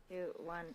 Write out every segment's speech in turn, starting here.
2, 1.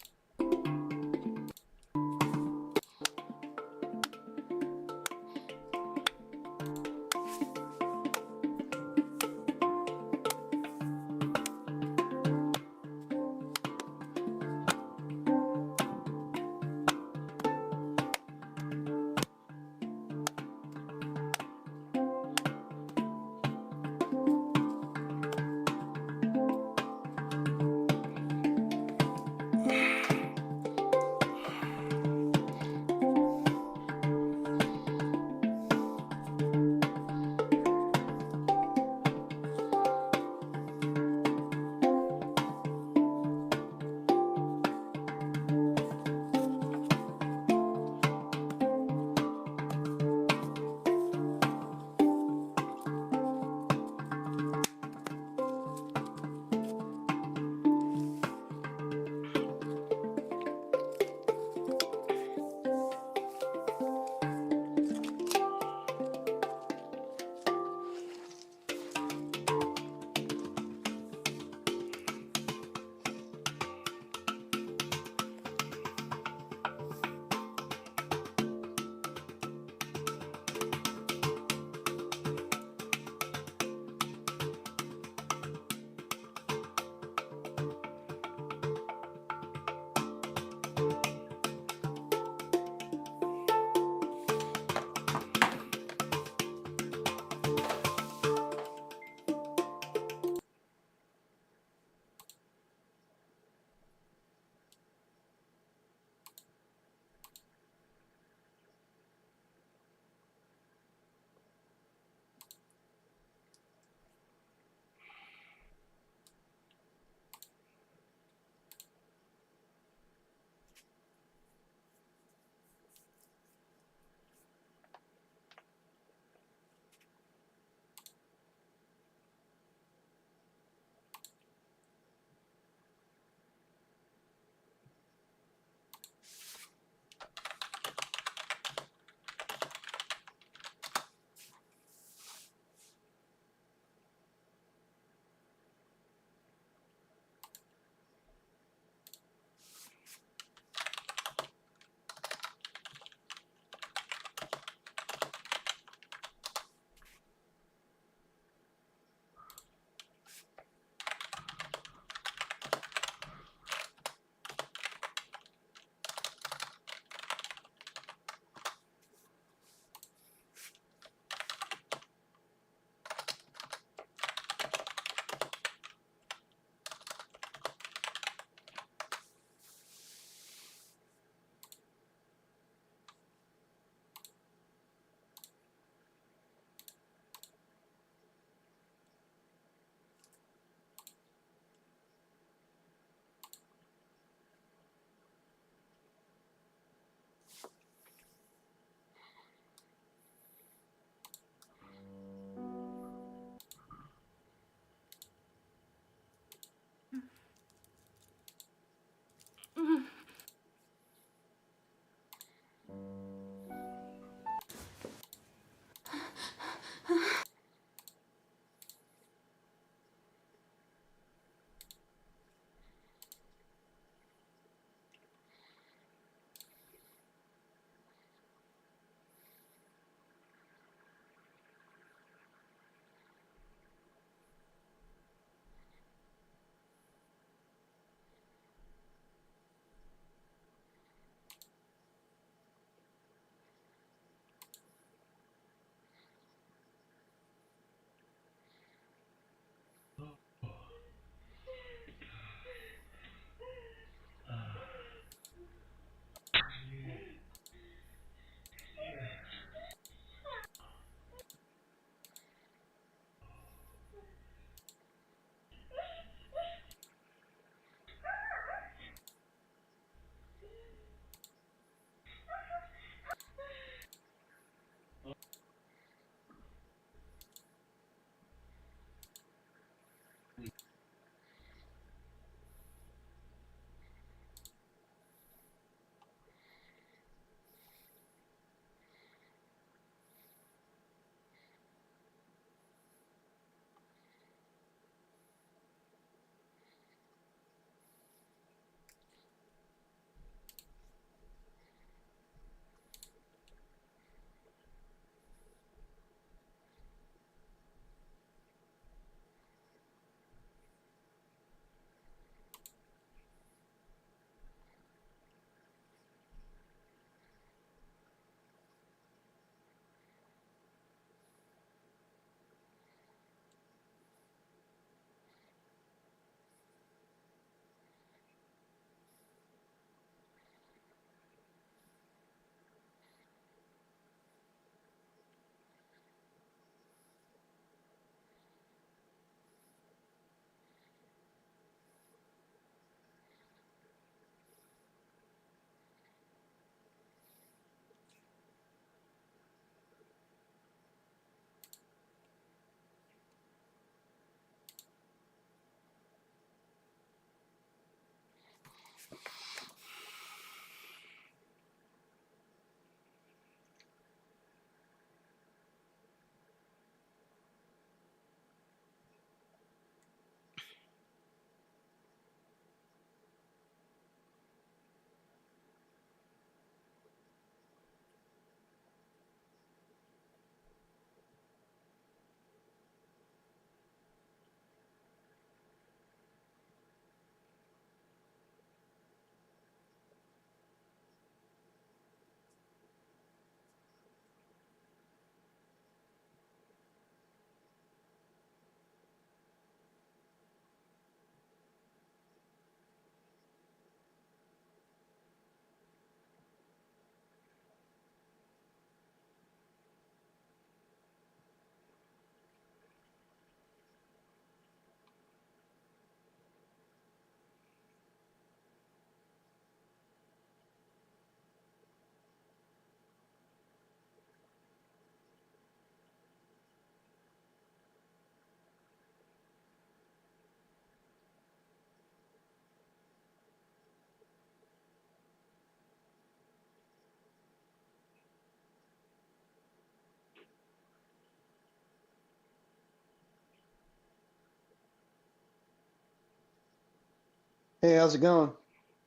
Hey, how's it going?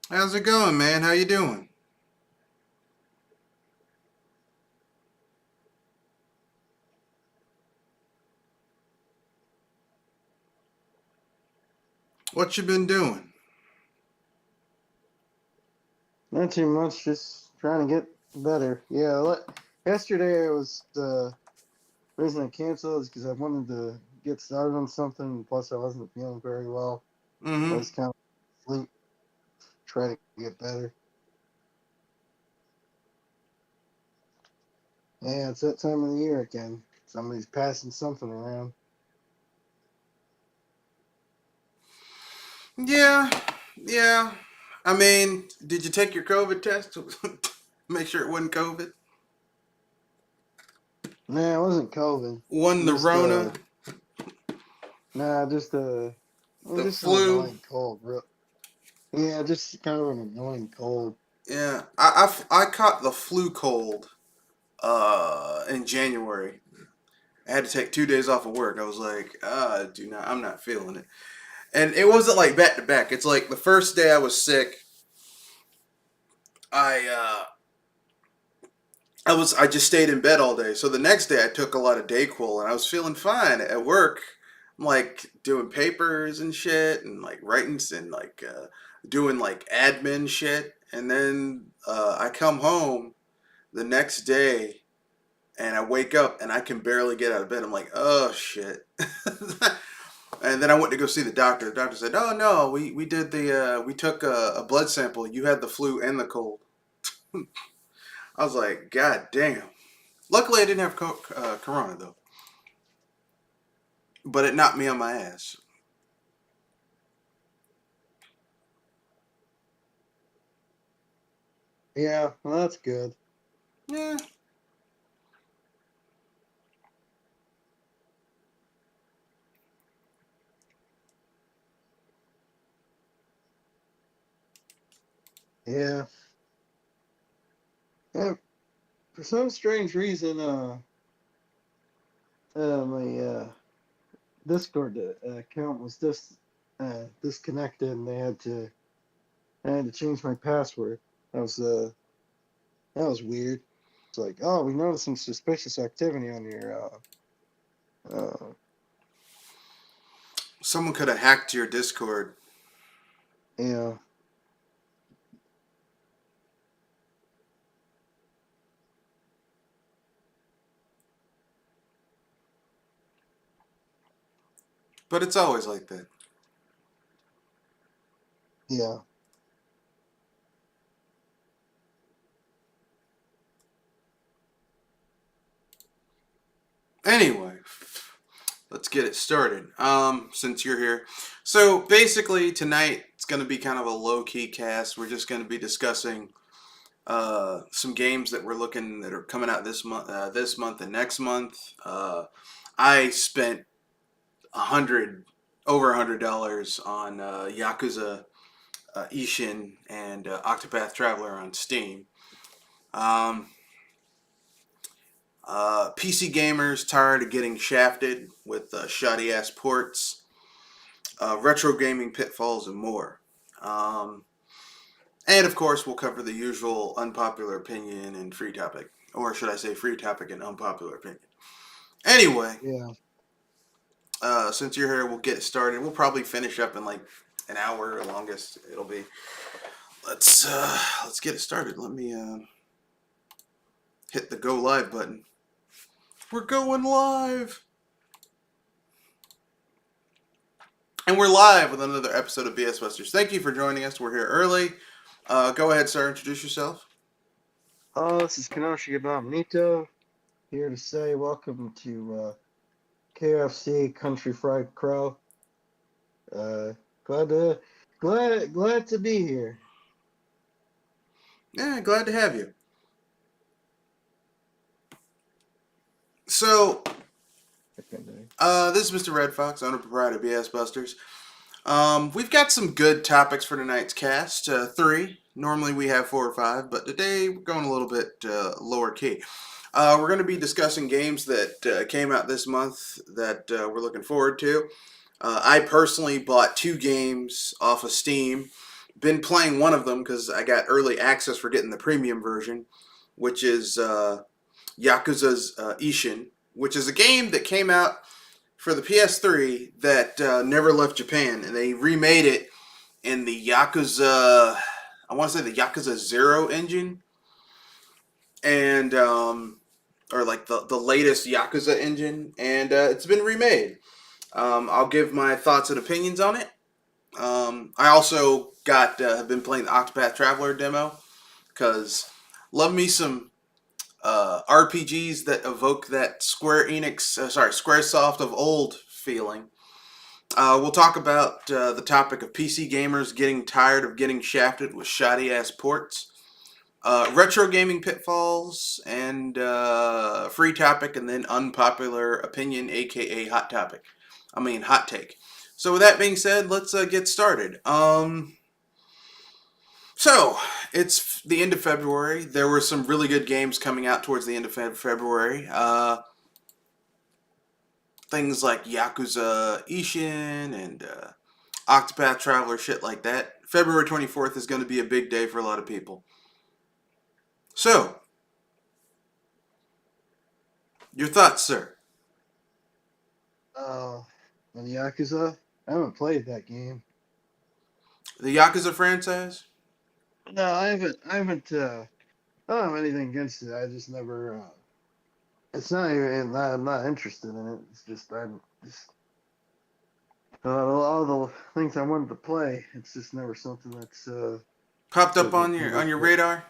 How's it going, man? How you doing? What you been doing? Not too much, just trying to get better. Yeah, yesterday I was the reason I canceled is because I wanted to get started on something. Plus, I wasn't feeling very well. I Mm-hmm. was kind of sleep, try to get better. Yeah, it's that time of the year again. Somebody's passing something around. Yeah, yeah. I mean, did you take your COVID test to make sure it wasn't COVID? Nah, it wasn't COVID. Wasn't the Just Rona, nah, the just an flu? annoying cold. Yeah, just kind of an annoying cold. Yeah, I caught the flu cold in January. I had to take 2 days off of work. I was like, do not, I'm not feeling it. And it wasn't like back to back. It's like the first day I was sick, I I just stayed in bed all day. So the next day I took a lot of Dayquil and I was feeling fine at work. I'm like doing papers and shit and like writing and doing like admin shit. And then I come home the next day and I wake up and I can barely get out of bed. I'm like, oh shit. And then I went to go see the doctor. The doctor said, "Oh no, we did we took a blood sample. You had the flu and the cold." I was like, God damn. Luckily, I didn't have corona though, but it knocked me on my ass. Yeah, well, that's good. Yeah. Yeah. Yeah, for some strange reason, my Discord account was disconnected, and I had to change my password. That was uh that was weird. It's like, oh, we noticed some suspicious activity on your uh Someone could have hacked your Discord, you know but it's always like that. yeah. Anyway, let's get it started. Since you're here, so basically tonight it's going to be kind of a low key cast. We're just going to be discussing some games that we're looking that are coming out this month and next month. I spent a hundred over $100 on Yakuza Ishin and Octopath Traveler on Steam. Um, PC gamers tired of getting shafted with shoddy ass ports, retro gaming pitfalls, and more. Um, and of course, we'll cover the usual unpopular opinion and free topic, or should I say, free topic and unpopular opinion. Anyway, Yeah. since you're here, we'll get started. We'll probably finish up in like an hour, or longest it'll be. Let's get it started. Let me hit the go live button. We're going live. And we're live with another episode of BS Busters. Thank you for joining us. We're here early. Go ahead, sir. Introduce yourself. This is Kenoshi Abominito here to say welcome to KFC Country Fried Crow. Uh, glad to glad to be here. Yeah, glad to have you. So, Okay. this is Mr. Red Fox, owner proprietor of BS Busters. We've got some good topics for tonight's cast. Three. Normally we have four or five, but today we're going a little bit lower key. We're going to be discussing games that came out this month that we're looking forward to. I personally bought 2 games off of Steam. Been playing one of them because I got early access for getting the premium version, which is Yakuza's Ishin, which is a game that came out for the PS3 that never left Japan, and they remade it in the Yakuza. I want to say the Yakuza Zero engine, and or like the latest Yakuza engine, and it's been remade. I'll give my thoughts and opinions on it. I also have been playing the Octopath Traveler demo because love me some RPGs that evoke that Squaresoft of old feeling. We'll talk about the topic of PC gamers getting tired of getting shafted with shoddy ass ports, retro gaming pitfalls, and free topic, and then unpopular opinion, aka hot topic. Hot take. So with that being said, let's get started. So it's the end of February. There were some really good games coming out towards the end of February. Things like Yakuza Ishin and Octopath Traveler, shit like that. February 24th is going to be a big day for a lot of people. So, your thoughts, sir? On the Yakuza, I haven't played that game. The Yakuza franchise? No, I haven't. I don't have anything against it. I just never. It's not even. I'm not interested in it. It's just I'm just. All the things I wanted to play, it's just never something that's Popped up on your radar?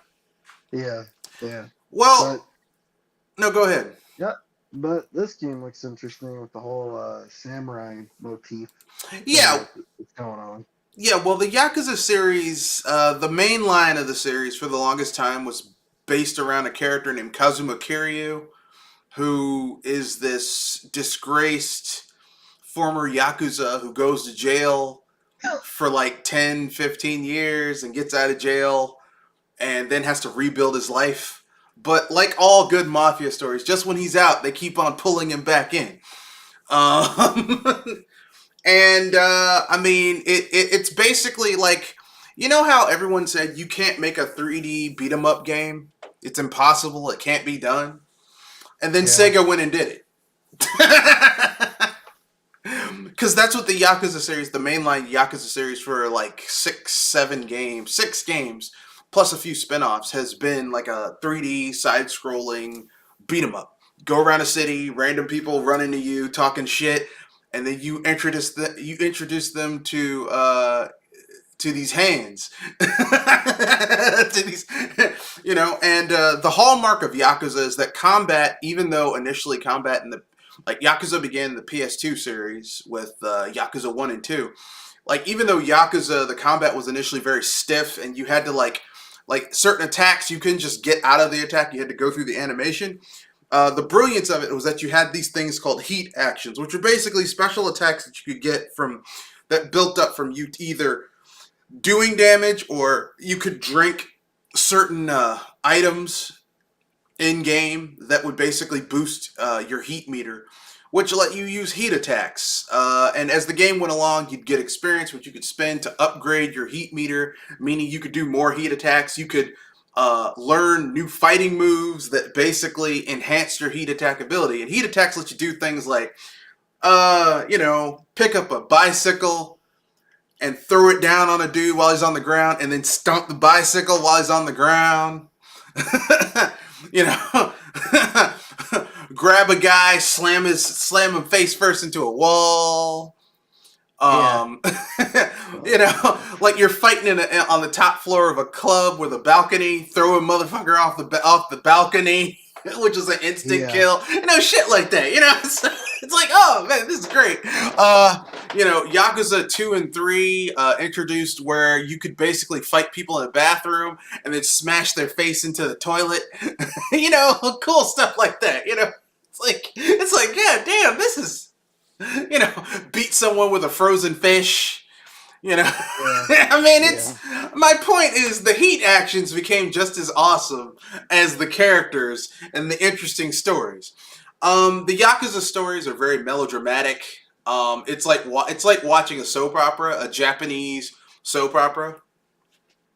Yeah, yeah. Well, But no, go ahead. yeah, but this game looks interesting with the whole samurai motif. Yeah, That's going on. yeah. Well, the Yakuza series, the main line of the series for the longest time was based around a character named Kazuma Kiryu, who is this disgraced former Yakuza who goes to jail for like 10, 15 years and gets out of jail and then has to rebuild his life. But like all good mafia stories, just when he's out, they keep on pulling him back in. Um, and it's basically like, you know how everyone said you can't make a 3D beat 'em up game? It's impossible. It can't be done. And then Yeah. Sega went and did it. Because that's what the Yakuza series, the mainline Yakuza series for like 6 games, plus a few spin-offs, has been like a 3D side-scrolling beat 'em up. Go around a city, random people run into you, talking shit, and then you introduce them to these hands, to these, and the hallmark of Yakuza is that combat, even though initially combat in the like Yakuza began in the PS2 series with Yakuza 1 and 2. Like, even though Yakuza, the combat was initially very stiff and you had to like certain attacks, you couldn't just get out of the attack, you had to go through the animation. The brilliance of it was that you had these things called heat actions, which are basically special attacks that you could get that built up from you either doing damage, or you could drink certain items in game that would basically boost your heat meter, which let you use heat attacks. And as the game went along, you'd get experience, which you could spend to upgrade your heat meter, meaning you could do more heat attacks. You could learn new fighting moves that basically enhanced your heat attack ability. And heat attacks let you do things like, pick up a bicycle and throw it down on a dude while he's on the ground, and then stomp the bicycle while he's on the ground. Grab a guy, slam him face first into a wall. Like you're fighting on the top floor of a club with a balcony, throw a motherfucker off the balcony, which is an instant kill. Shit like that. It's like, oh man, this is great. Yakuza 2 and 3 introduced where you could basically fight people in a bathroom and then smash their face into the toilet. Cool stuff like that. It's like, yeah, damn, this is, beat someone with a frozen fish. Yeah. My point is the heat actions became just as awesome as the characters and the interesting stories. The Yakuza stories are very melodramatic. It's like watching a soap opera, a Japanese soap opera,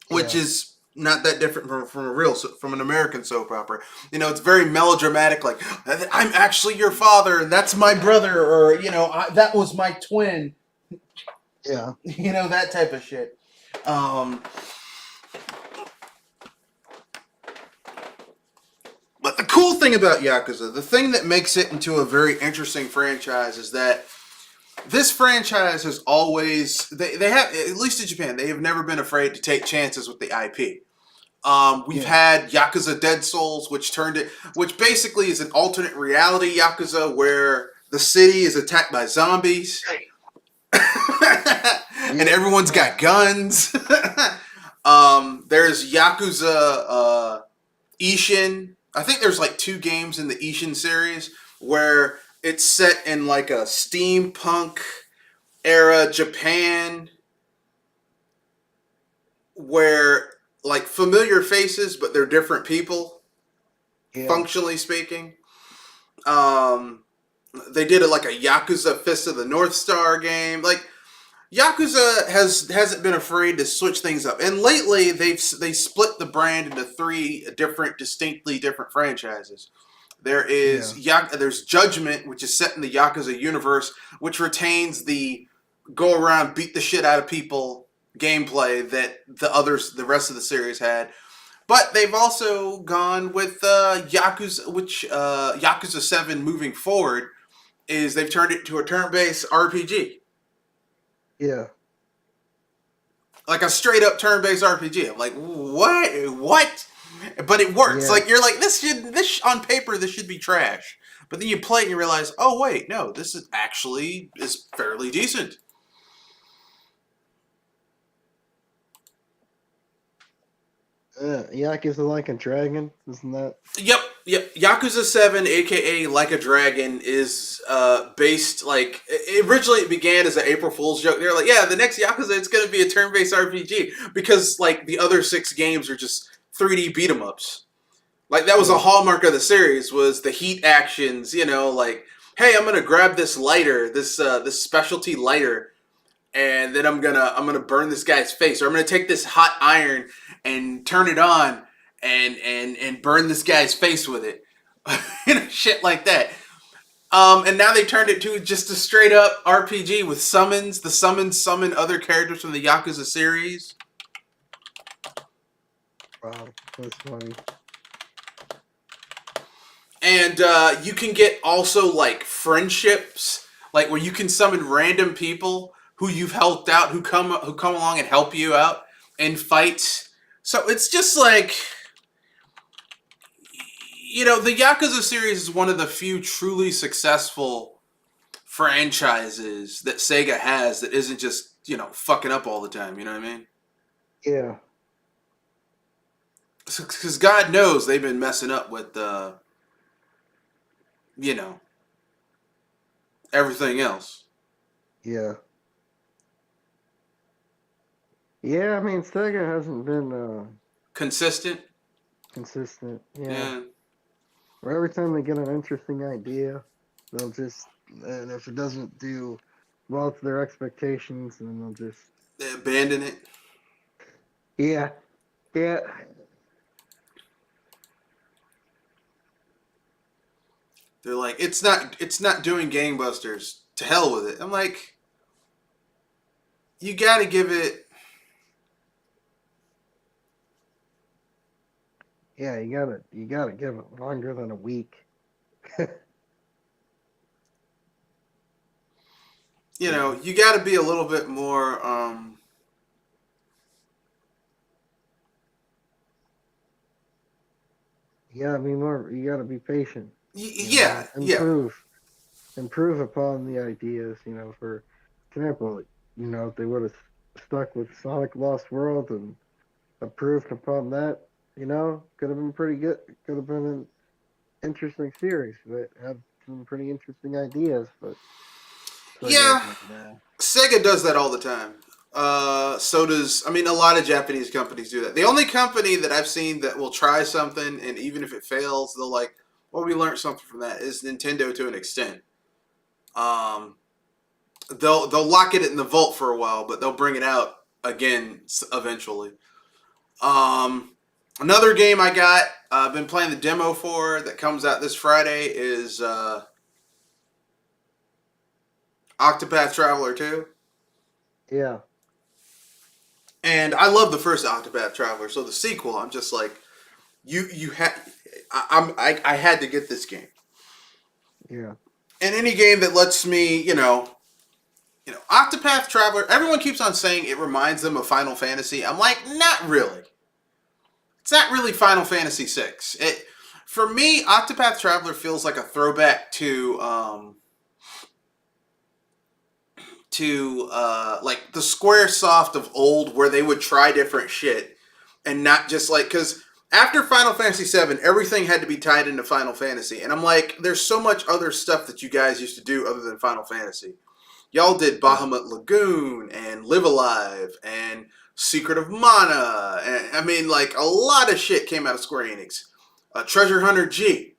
which Yeah. is not that different from an American soap opera. It's very melodramatic. Like, I'm actually your father, and that's my brother, or that was my twin. Yeah. That type of shit. But the cool thing about Yakuza, the thing that makes it into a very interesting franchise, is that this franchise has always they have, at least in Japan, they have never been afraid to take chances with the IP. We've Yeah. had Yakuza Dead Souls, which basically is an alternate reality Yakuza where the city is attacked by zombies, and Yeah. everyone's got guns. There's Yakuza Ishin. I think there's like 2 games in the Ishin series where it's set in like a steampunk era Japan where like familiar faces, but they're different people, Yeah. functionally speaking. Um, they did it like a Yakuza Fist of the North Star game. Like Yakuza hasn't been afraid to switch things up, and lately they split the brand into 3 distinctly different franchises. Yeah. There's Judgment, which is set in the Yakuza universe, which retains the go around beat the shit out of people gameplay that the rest of the series had. But they've also gone with Yakuza, which Yakuza 7 moving forward is they've turned it to a turn-based RPG. Yeah. Like a straight up turn-based RPG. I'm like, what? But it works. Yeah. Like, you're like, this on paper, this should be trash. But then you play it and you realize, oh wait, no, this is fairly decent. Yakuza Like a Dragon, isn't that? Yep. Yakuza 7, aka Like a Dragon, is based like originally it began as an April Fool's joke. They're like, yeah, the next Yakuza it's going to be a turn-based RPG because like the other 6 games are just 3D beat 'em ups. Like that was a hallmark of the series was the heat actions. Like, hey, I'm gonna grab this lighter, this specialty lighter, and then I'm gonna burn this guy's face, or I'm gonna take this hot iron and turn it on and burn this guy's face with it. Shit like that. And now they turned it to just a straight up RPG with summons. The summons summon other characters from the Yakuza series. Wow, that's funny. And you can get also like friendships, like where you can summon random people who you've helped out, who come along and help you out in fights. So it's just like, the Yakuza series is one of the few truly successful franchises that Sega has that isn't just, fucking up all the time. You know what I mean? Yeah. Because God knows they've been messing up with, everything else. Yeah. Yeah, I mean, Sega hasn't been Consistent. consistent. Yeah. Or every time they get an interesting idea, they'll just, and if it doesn't do well to their expectations, then they'll just They abandon it. yeah. They're like, it's not doing gangbusters. To hell with it. I'm like, you gotta give it. Yeah, you gotta give it longer than a week. You gotta be a little bit more. You gotta be more. You gotta be patient. Yeah. Improve upon the ideas. For example, if they would have stuck with Sonic Lost World and improved upon that, could have been pretty good. Could have been an interesting series that had some pretty interesting ideas. But Yeah. like, nah. Sega does that all the time. So does a lot of Japanese companies do that. The only company that I've seen that will try something and even if it fails, they'll like, well, we learned something from that is Nintendo to an extent. they'll lock it in the vault for a while, but they'll bring it out again eventually. Another game I got, I've been playing the demo for that comes out this Friday is Octopath Traveler 2. Yeah. And I love the first Octopath Traveler, so the sequel, I'm just like, you had, I had to get this game. Yeah. And any game that lets me, Octopath Traveler. Everyone keeps on saying it reminds them of Final Fantasy. I'm like, not really. It's not really Final Fantasy VI. For me, Octopath Traveler feels like a throwback to like the SquareSoft of old, where they would try different shit and not just like, because after Final Fantasy VII, everything had to be tied into Final Fantasy, and I'm like, there's so much other stuff that you guys used to do other than Final Fantasy. Y'all did Bahamut Lagoon and Live Alive and Secret of Mana, and I mean, like, a lot of shit came out of Square Enix. Treasure Hunter G.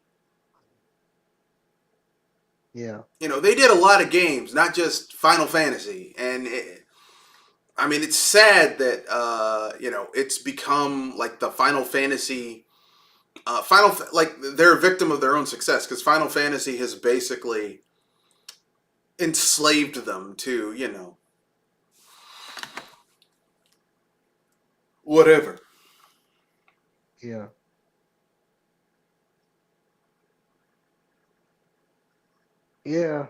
Yeah. They did a lot of games, not just Final Fantasy, and I mean, it's sad that it's become like the Final Fantasy, like they're a victim of their own success, because Final Fantasy has basically enslaved them to whatever. Yeah. Yeah.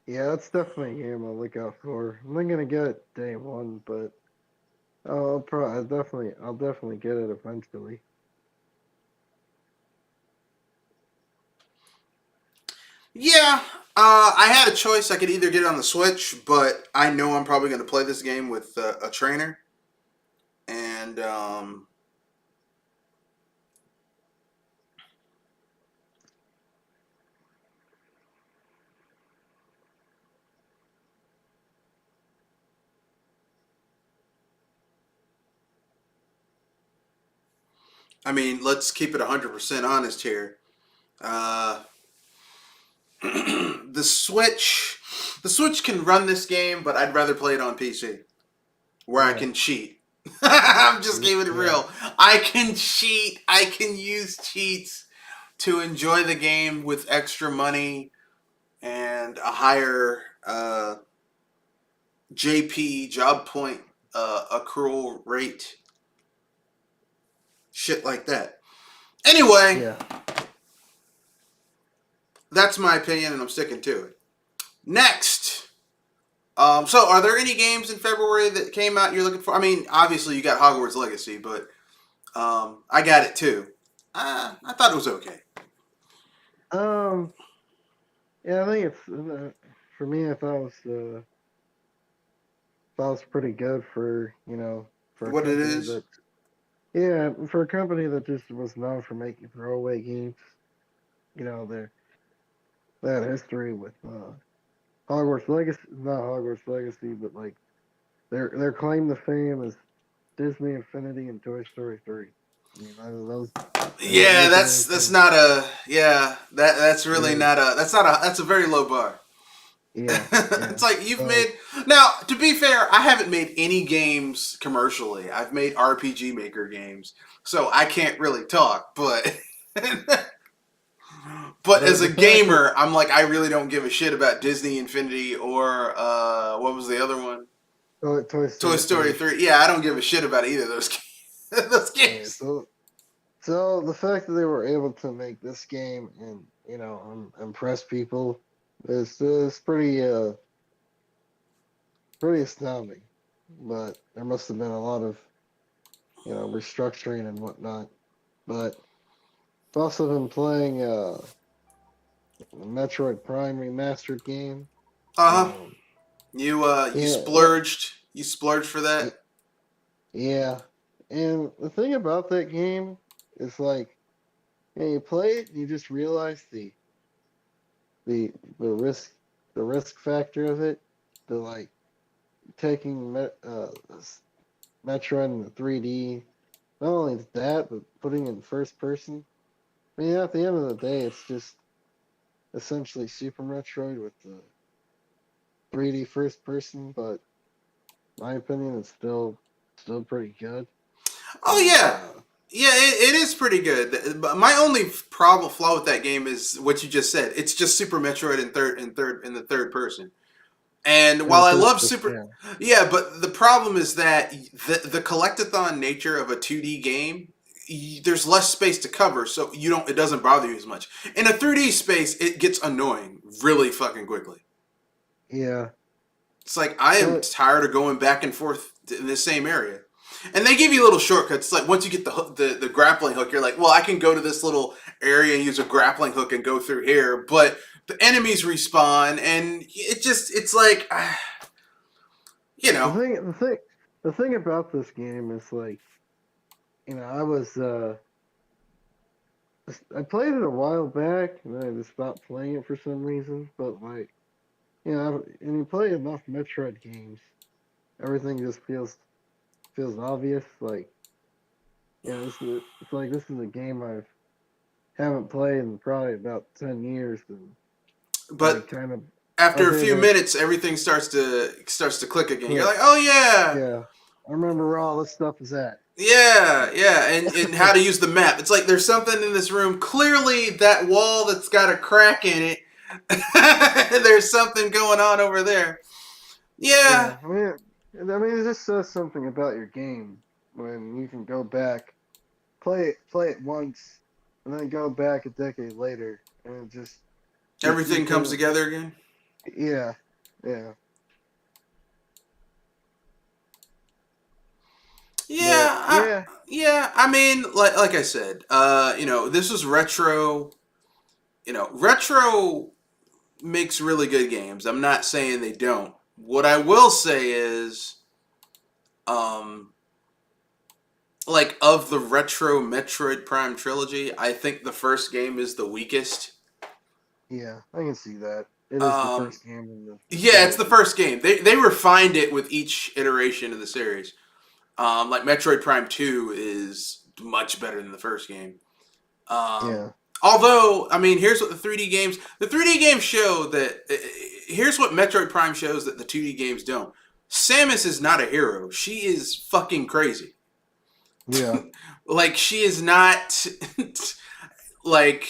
Yeah, that's definitely a game I'll look out for. I'm not gonna get it day one, but I'll definitely get it eventually. Yeah, I had a choice. I could either get it on the Switch, but I know I'm probably going to play this game with a trainer. And I mean, let's keep it 100% honest here. Uh, the Switch, the Switch can run this game, but I'd rather play it on PC where I Yeah. can cheat. I'm just keeping it Yeah. real. I can cheat. I can use cheats to enjoy the game with extra money and a higher JP job point accrual rate, shit like that. Anyway, Yeah. that's my opinion, and I'm sticking to it. Next, so are there any games in February that came out you're looking for? I mean, obviously you got Hogwarts Legacy, but I got it too. I thought it was okay. Um. Yeah, I think it's for me. Thought it was pretty good for for a What it company is? that yeah for a company that just was known for making throwaway games. They had history with Hogwarts Legacy, not Hogwarts Legacy, but like their claim to fame is Disney Infinity and Toy Story 3. I mean, those they weren't Yeah, making that's anything. not a yeah that's really Yeah, not a that's a very low bar. yeah, yeah. It's like you've So made now. To be fair, I haven't made any games commercially. I've made RPG Maker games, so I can't really talk. But but as a the fact that gamer, I'm like, I really don't give a shit about Disney Infinity or what was the other one? Toy Toy Story Story 3. 3. Yeah, I don't give a shit about either of those those Yeah, games. so the fact that they were able to make this game and impress people is pretty astounding. But there must have been a lot of restructuring and whatnot. But I've also been playing the Metroid Prime remastered game. Uh huh. Um, You yeah, splurged. You splurged for yeah, that. yeah. And the thing about that game is like, you play it, you just realize the the risk the risk factor of it, the like taking Metroid in the 3D. Not only that, but putting it in first person. Yeah, at the end of the day, it's just essentially Super Metroid with the 3D first person, but my opinion, it's still pretty good. Oh And yeah, yeah, it is pretty good. But my only problem flaw with that game is what you just said. It's just Super Metroid in the third person. And in while the I first love person, Super, yeah, yeah, but the problem is that the collectathon nature of a 2D game, there's less space to cover, so you don't. It doesn't bother you as much. In a 3D space, it gets annoying really fucking quickly. yeah, It's like I am but tired of going back and forth in the same area. And they give you little shortcuts. It's like once you get the grappling hook, you're like, well, I can go to this little area and use a grappling hook and go through here. But the enemies respawn, and it's like, you the know, thing, the thing, the thing about this game is like, I was I played it a while back, and then I just stopped playing it for some reason. But like, and you play enough Metroid games, everything just feels obvious. Like, it's like this is a game I haven't played in probably about 10 years, and I but kind of after a okay, few that minutes, everything starts to click again. You're click. like, oh yeah, Yeah, I remember where all this stuff is at. yeah, yeah, and how to use the map. It's like there's something in this room. Clearly, that wall that's got a crack in it. There's something going on over there. Yeah, Yeah, it just says something about your game when you can go back, play it once, and then go back a decade later, and it just you everything comes can, together again. yeah, yeah, Yeah, but yeah, yeah. I mean, like I said, this was retro. Retro makes really good games. I'm not saying they don't. What I will say is, um, like of the retro Metroid Prime trilogy, I think the first game is the weakest. yeah, I can see that. It is the Um, first game in the yeah, it's the trilogy. first game. They refined it with each iteration of the series. Like Metroid Prime 2 is much better than the first game. Yeah, Although, I mean, here's what the 3D games show that, here's what Metroid Prime shows that the 2D games don't. Samus is not a hero. She is fucking crazy. yeah, Like, she is not, like,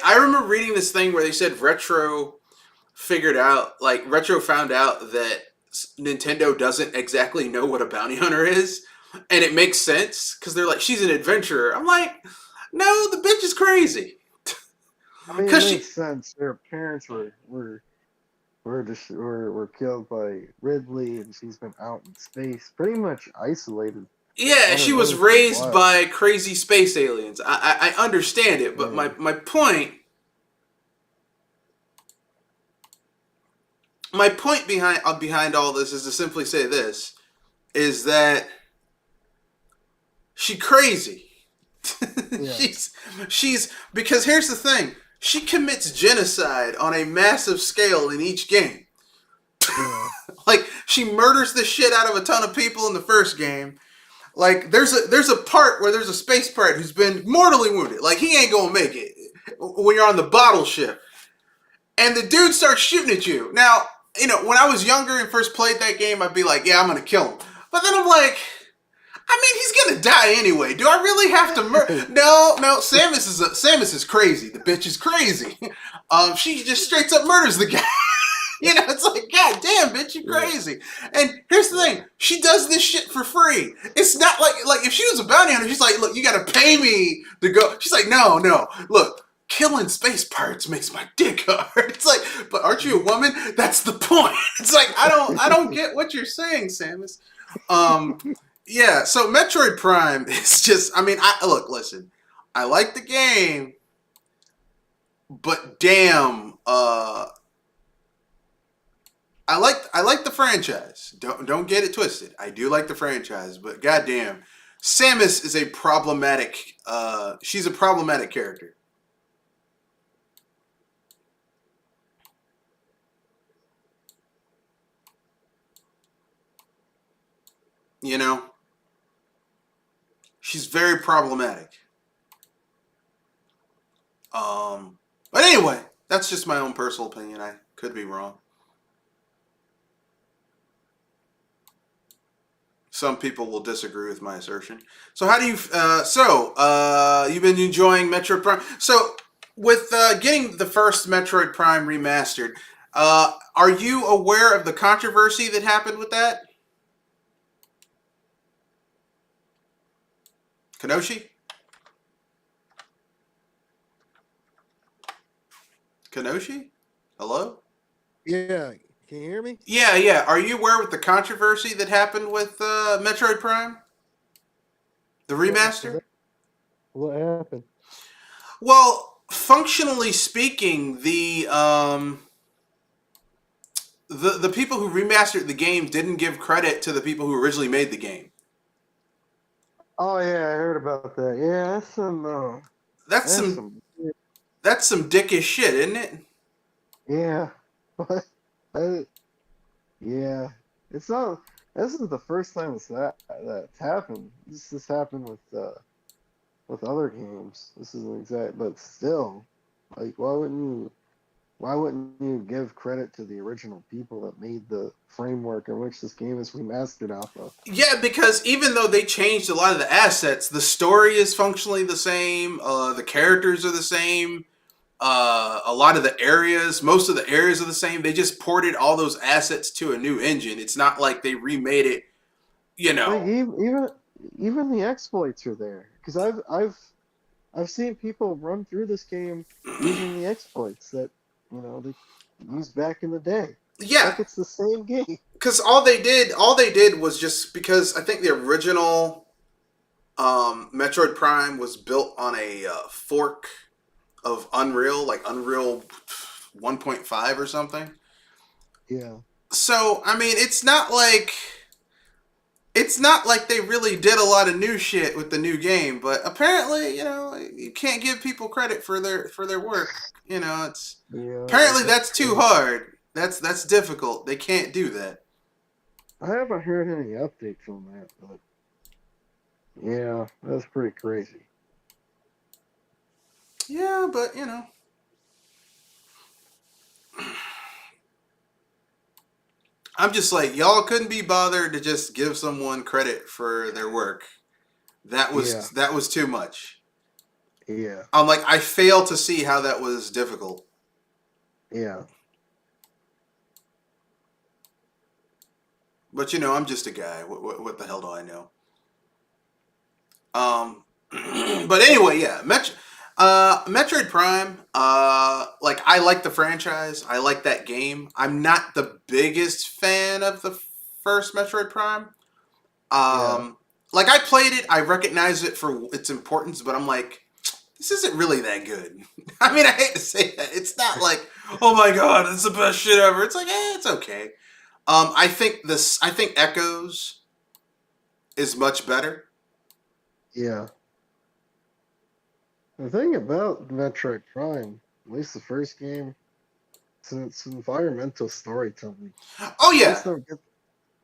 I remember reading this thing where they said Retro found out that Nintendo doesn't exactly know what a bounty hunter is. And it makes sense because they're like, she's an adventurer. I'm like, no, the bitch is crazy. I mean, it Because makes she, sense. Their parents were killed by Ridley, and she's been out in space, pretty much isolated yeah, on she her was own for a raised while. by crazy space aliens. I understand it, but Yeah, my point behind all this is to simply say this: is that she crazy. yeah, she's because here's the thing: she commits genocide on a massive scale in each game. yeah, Like she murders the shit out of a ton of people in the first game. Like there's a part where there's a space pirate who's been mortally wounded. Like he ain't gonna make it when you're on the bottle ship, and the dude starts shooting at you. Now when I was younger and first played that game, I'd be like, yeah, I'm gonna kill him. But then I'm like, I mean, he's gonna die anyway. Do I really have to murder? No, no. Samus is crazy. The bitch is crazy. She just straight up murders the guy. It's like, God damn, bitch, you yeah, crazy. And here's the yeah, thing: she does this shit for free. It's not like if she was a bounty hunter, she's like, look, you gotta pay me to go. She's like, no, no, look. Killing space pirates makes my dick hard. It's like, but aren't you a woman? That's the point. It's like I don't get what you're saying, Samus. Um, yeah. So Metroid Prime is just. I mean, listen. I like the game, but damn, I like the franchise. Don't get it twisted. I do like the franchise, but goddamn, Samus is a problematic. She's a problematic character. You know, she's very problematic. But anyway, that's just my own personal opinion. I could be wrong. Some people will disagree with my assertion. So how do you? You've been enjoying Metroid Prime. So with getting the first Metroid Prime remastered, are you aware of the controversy that happened with that? Kenoshi? Kenoshi? Hello? Yeah, can you hear me? Yeah, yeah. Are you aware with the controversy that happened with Metroid Prime, the remaster? What happened? Well, functionally speaking, the people who remastered the game didn't give credit to the people who originally made the game. Oh yeah, I heard about that. Yeah, That's that's some some, that's some dickish shit, isn't it? yeah. What? I, yeah, it's not. This is the first time that's happened. This has happened with other games. This is an exact, but still, like, why wouldn't you give credit to the original people that made the framework in which this game is remastered off of? Yeah, because even though they changed a lot of the assets, the story is functionally the same. The characters are the same. A lot of the areas, most of the areas are the same. They just ported all those assets to a new engine. It's not like they remade it. You Like know. even the exploits are there because I've seen people run through this game using the exploits that they used back in the day. It's Yeah, like it's the same game. because all they did was just because I think the original Metroid Prime was built on a fork of Unreal, like Unreal 1.5 or something. Yeah, So I mean, it's not like they really did a lot of new shit with the new game, but apparently, you can't give people credit for their work. It's yeah. apparently that's too hard. That's difficult. They can't do that. I haven't heard any updates on that, but yeah, that's pretty crazy. Yeah, but I'm just like y'all couldn't be bothered to just give someone credit for their work. That Yeah, was that was too much. yeah, I'm like I fail to see how that was difficult. yeah. But I'm just a guy. What the hell do I know? Um, but anyway, yeah, Metroid Prime. Like I like the franchise. I like that game. I'm not the biggest fan of the first Metroid Prime. Yeah. Like I played it. I recognize it for its importance, but I'm like, this isn't really that good. I mean, I hate to say that. It's not like, oh my god, it's the best shit ever. It's like, it's okay. I think Echoes is much better. Yeah. The thing about Metroid Prime, at least the first game, it's environmental storytelling. Oh You yeah, just don't get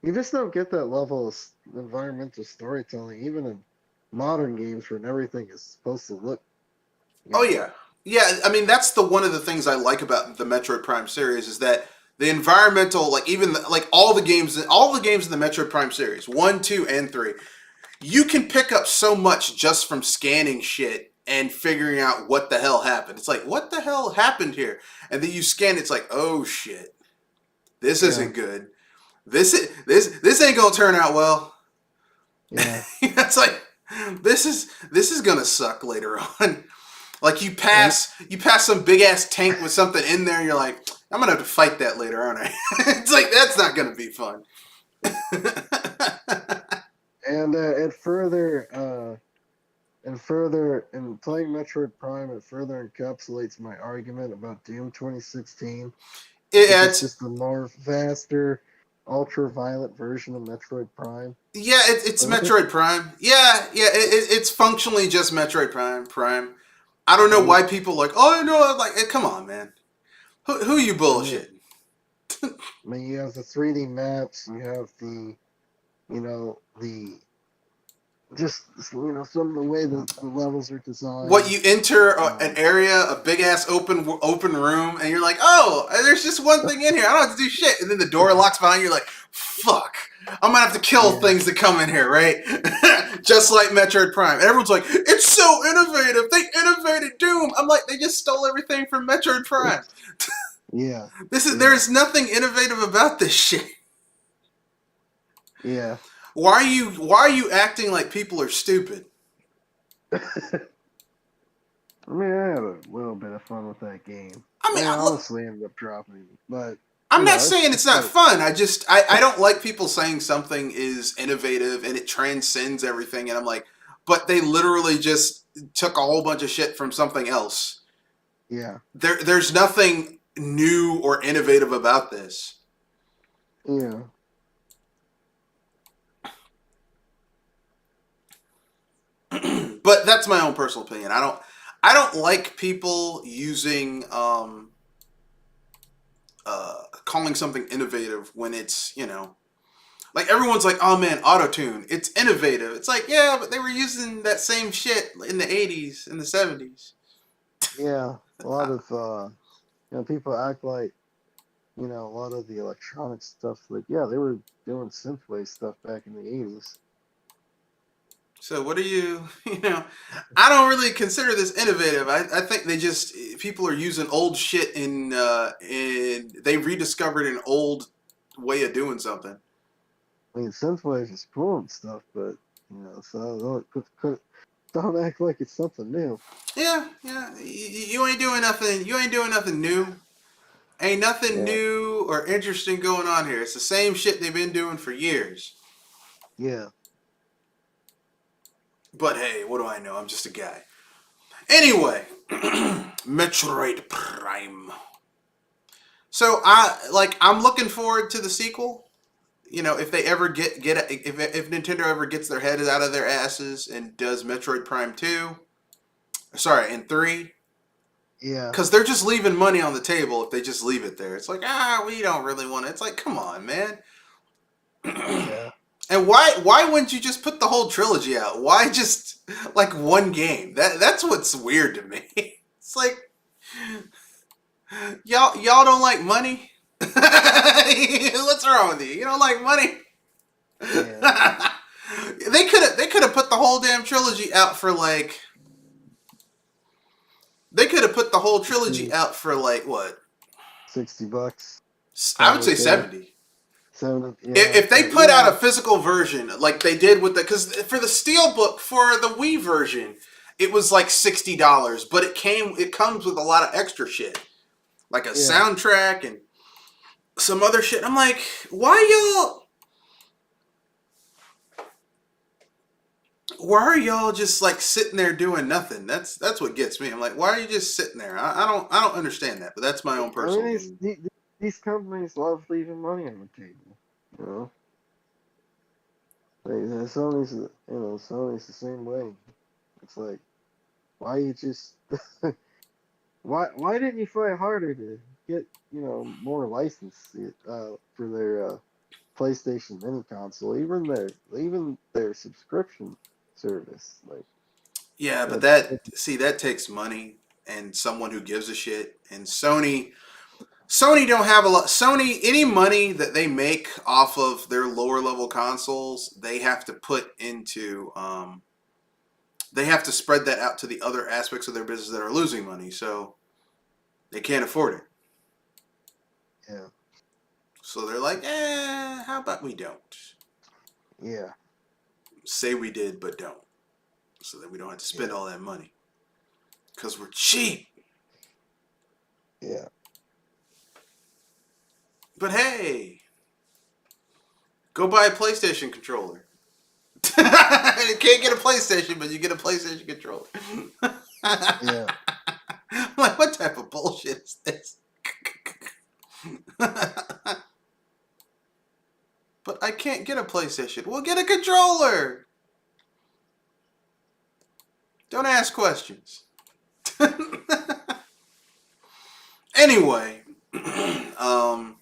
you just don't get that level of environmental storytelling even in modern games when everything is supposed to look, you oh know. yeah, yeah. I mean, that's the one of the things I like about the Metroid Prime series is that the environmental, like even like all the games in the Metroid Prime series, 1, 2, and 3, you can pick up so much just from scanning shit and figuring out what the hell happened. It's like, what the hell happened here? And then you scan, it's like, oh shit, this Yeah, isn't good. This ain't gonna turn out well. yeah. It's like this is gonna suck later on. Like And you pass some big ass tank with something in there, and you're like, I'm gonna have to fight that later, aren't I? It's like that's not gonna be fun. and further in playing Metroid Prime, it further encapsulates my argument about Doom 2016. I think it's it's just a more faster, ultra violent version of Metroid Prime. Yeah, it's But with Metroid Prime. Yeah, yeah, it's functionally just Metroid Prime. Prime. I don't know and why people like. Oh no, like, come on, man. Who you I mean, bullshit? I mean, you have the 3D maps, you have the, you know, just some of the way the levels are What designed. you enter an Um, area, a big ass open room, and you're like, oh, there's just one thing in here. I don't have to do shit. And then the door locks behind you. You're like, fuck, I'm gonna have to kill yeah, things that come in here, right? Just like Metroid Prime. And everyone's like, it's so innovative. They innovated Doom. I'm like, they just stole everything from Metroid Prime. yeah, There yeah, is nothing innovative about this shit. yeah. Why are you acting like people are stupid? I mean, I had a little bit of fun with that game. I mean, I honestly ended up dropping it, but I'm not saying it's it's not like, fun. I don't like people saying something is innovative and it transcends everything. And I'm like, but they literally just took a whole bunch of shit from something else. yeah, There's nothing new or innovative about this. yeah, But that's my own personal opinion. I don't like people using calling something innovative when it's, like everyone's like, oh man, auto tune, it's innovative. It's like, yeah, but they were using that same shit in the 80s, in the 70s. yeah. A lot of people act like a lot of the electronic stuff. Like, yeah, they were doing synthwave stuff back in the '80s. So what are you, I don't really consider this innovative. I think people are using old shit in they rediscovered an old way of doing something. I mean, synthwave is cool and stuff, but so don't act like it's something new. Yeah, yeah. You ain't doing nothing. You ain't doing nothing new. Ain't nothing Yeah, new or interesting going on here. It's the same shit they've been doing for years. yeah, But hey, what do I know? I'm just a guy. Anyway, Metroid Prime. So I'm looking forward to the sequel. If they ever if Nintendo ever gets their head out of their asses and does Metroid Prime 2, sorry, and 3, yeah, because they're just leaving money on the table if they just leave it there. It's like, we don't really want it. It's like, come on, man. yeah. And why wouldn't you just put the whole trilogy out? Why just like one game? That's what's weird to me. It's like y'all don't like money. What's wrong with you? You don't like money? Yeah. They could have put the whole damn trilogy out for like they could have put the whole trilogy 60, out for like what? $60, I something would say like that. 70. 70, yeah, If they put out yeah, a physical version like they did with because for the Steelbook for the Wii version, it was like $60, but it comes with a lot of extra shit, like a yeah. soundtrack and some other shit. I'm like, why are y'all just like sitting there doing nothing? That's what gets me. I'm like, why are you just sitting there? I don't understand that, but that's my own I mean, personal opinion. these companies love leaving money on the table. You know, Sony's the same way. It's like, why you just why didn't you fight harder to get more license for their PlayStation Mini console, even their subscription service, like Yeah, but that. that takes money and someone who gives a shit. And Sony don't have a lot. Sony, any money that they make off of their lower level consoles, they have to put into. They have to spread that out to the other aspects of their business that are losing money, so they can't afford it. Yeah, So they're like, how about we don't yeah, say we did, but don't, so that we don't have to spend yeah, all that money because we're cheap. yeah. But hey, go buy a PlayStation controller. You can't get a PlayStation, but you get a PlayStation controller. Yeah. I'm like, what type of bullshit is this? But I can't get a PlayStation. Well, get a controller. Don't ask questions. Anyway, um,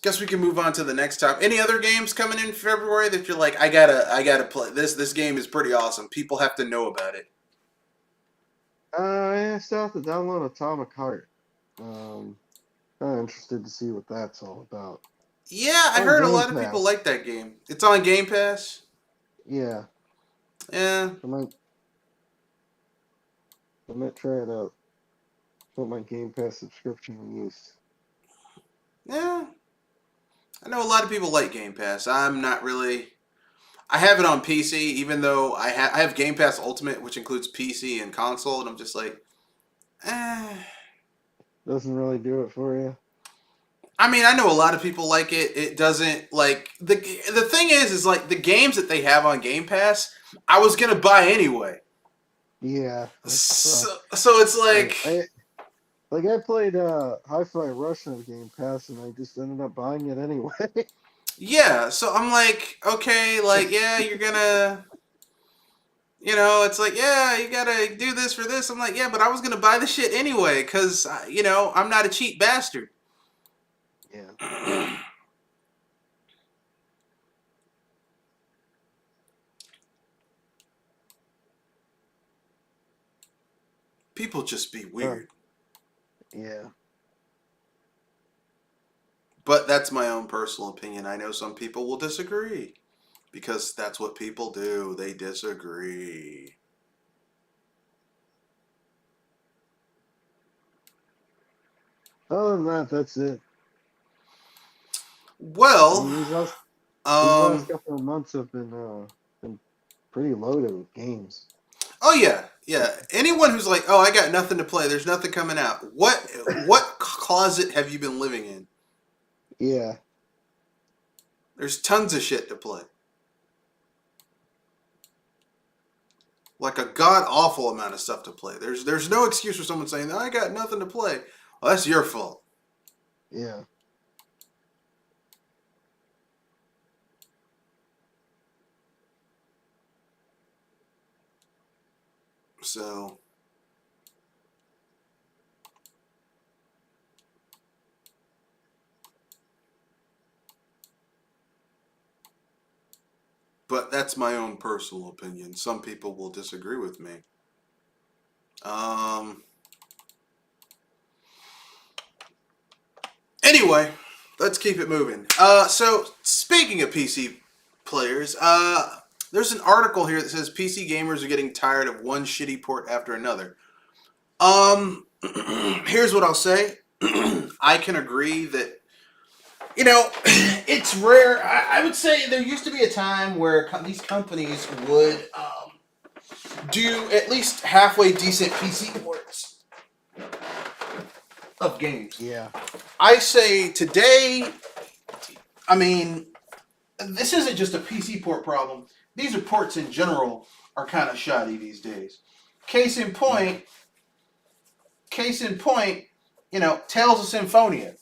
Guess we can move on to the next topic. Any other games coming in February that you're like, I gotta play this? This game is pretty awesome. People have to know about it. I still have to download Atomic Heart. Kind of interested to see what that's all about. Yeah, I On heard a Game lot of people Pass. like that game. It's on Game Pass. Yeah, Yeah, I might, I might try it out. Put my Game Pass subscription in use. yeah. I know a lot of people like Game Pass. I'm not really. I have it on PC, even though I have Game Pass Ultimate, which includes PC and console, and I'm just like, eh. Doesn't really do it for you. I mean, I know a lot of people like it. It doesn't like the thing is like the games that they have on Game Pass. I was gonna buy anyway, Yeah, that's so it's like like, I played Hi-Fi Rush on Game Pass and I just ended up buying it anyway. yeah. So I'm like, okay, like yeah, you're gonna, it's like yeah, you gotta do this for this. I'm like, yeah, but I was gonna buy the shit anyway because I'm not a cheap bastard. Yeah. People just be Uh, weird. yeah. But that's my own personal opinion. I know some people will disagree because that's what people do. They disagree. Other than that, that's it. I Well, mean, these last um, couple of months have been pretty loaded with games. oh yeah, yeah. Anyone who's like, oh, I got nothing to play. There's nothing coming out. What closet have you been living in? Yeah. There's tons of shit to play. Like a god awful amount of stuff to play. There's no excuse for someone saying I got nothing to play. Well, that's your fault. Yeah. So, but that's my own personal opinion. Some people will disagree with me. Um. Anyway, let's keep it moving. So speaking of PC players, there's an article here that says PC gamers are getting tired of one shitty port after another. Um, here's what I'll say. I can agree that it's rare. I would say there used to be a time where these companies would do at least halfway decent PC ports of games. Yeah. I say today, I mean, this isn't just a PC port problem. These are ports in general are kind of shoddy these days. Case in point, Tales of Symphonia.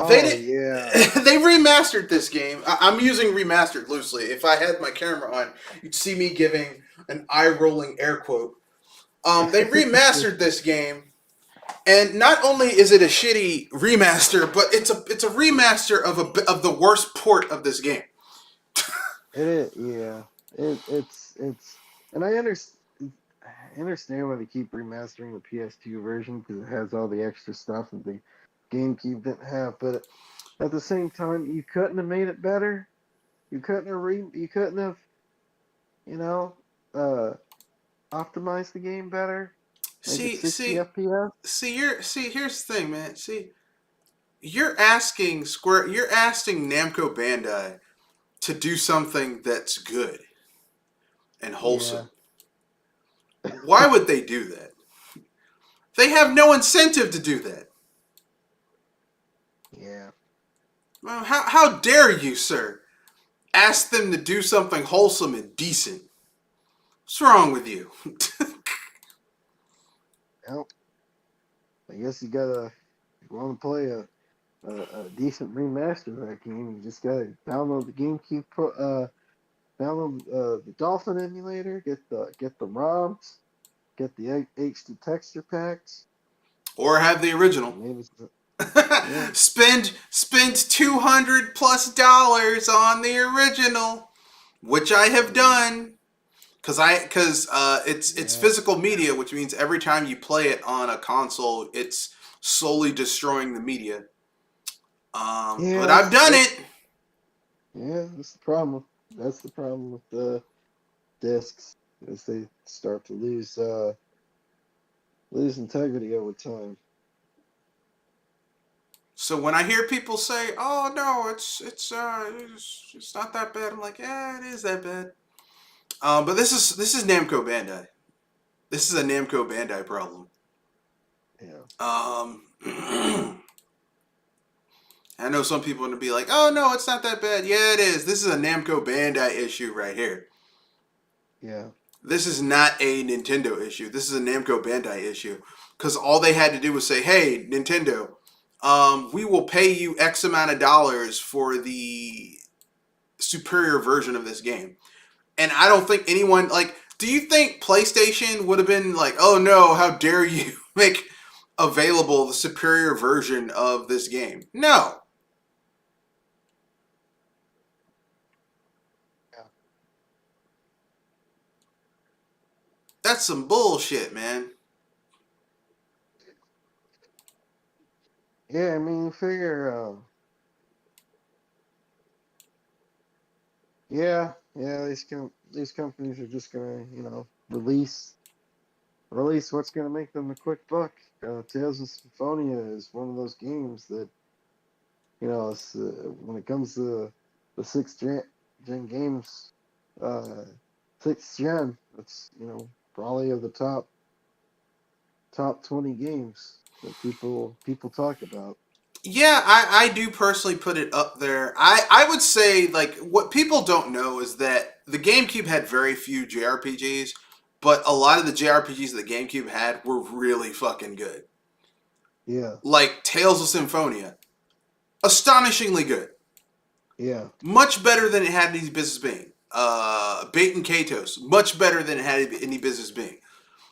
They Oh did. yeah. They remastered this game. I'm using remastered loosely. If I had my camera on, you'd see me giving an eye-rolling air quote. They remastered this game, and not only is it a shitty remaster, but it's a remaster of the worst port of this game. It is, yeah. It's and I understand why they keep remastering the PS2 version because it has all the extra stuff that the GameCube didn't have. But at the same time, you couldn't have made it better. You couldn't have you know uh optimized the game better. Make it See, 60 see, FPS. Here's the thing, man. See, you're asking Namco Bandai to do something that's good and Yeah, wholesome. Why would they do that? They have no incentive to do that. yeah. Well, how dare you, sir? Ask them to do something wholesome and decent. What's wrong with you? Well, I guess if you want to play a decent remaster of that game, you just gotta download the download the Dolphin emulator, get the ROMs, get the HD texture packs, Or have the original. and maybe Yeah. spend $200+ on the original, which I have done. Because it's Yeah. physical media, which means every time you play it on a console, it's slowly destroying the media. But Yeah. I've done it. Yeah. That's the problem. That's the problem with the discs, as they start to lose integrity over time. So when I hear people say, "Oh no, it's not that bad," I'm like, "Yeah, it is that bad." But this is Namco Bandai. This is a Namco Bandai problem. Yeah. I know some people are gonna be like, "Oh no, it's not that bad." Yeah, it is. This is a Namco Bandai issue right here. Yeah. This is not a Nintendo issue. This is a Namco Bandai issue. Because all they had to do was say, "Hey, Nintendo, we will pay you X amount of dollars for the superior version of this game." And I don't think anyone like. Do you think PlayStation would have been like, "Oh no, how dare you make available the superior version of this game"? No, Yeah. that's some bullshit, man. Yeah. I mean, you figure. Yeah. Yeah. These companies are just gonna, release what's gonna make them a quick buck. Tales of Symphonia is one of those games that, when it comes to the sixth gen games, uh, sixth gen, it's, probably of the top 20 games that people talk about. Yeah, I do personally put it up there. I would say, like, what people don't know is that the GameCube had very few JRPGs, but a lot of the JRPGs that the GameCube had were really fucking good. Yeah, Like Tales of Symphonia, astonishingly good. yeah, Much better than it had any business being. Bait and Katos, much better than it had any business being.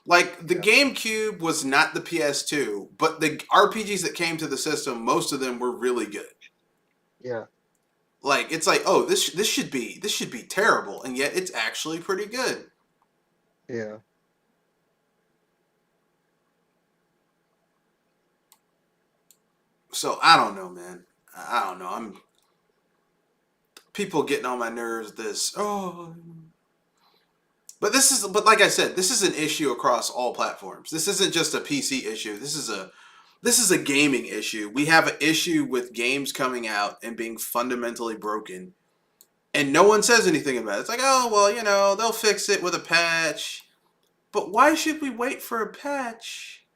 Like the yeah, GameCube was not the PS2, but the RPGs that came to the system, most of them were really good. yeah, Like it's like, oh, this should be terrible, and yet it's actually pretty good. yeah. So I don't know, man. I don't know. I'm people getting on my nerves. But like I said, this is an issue across all platforms. This isn't just a PC issue. This is a gaming issue. We have an issue with games coming out and being fundamentally broken, and no one says anything about it. It's like, oh well, they'll fix it with a patch. But why should we wait for a patch?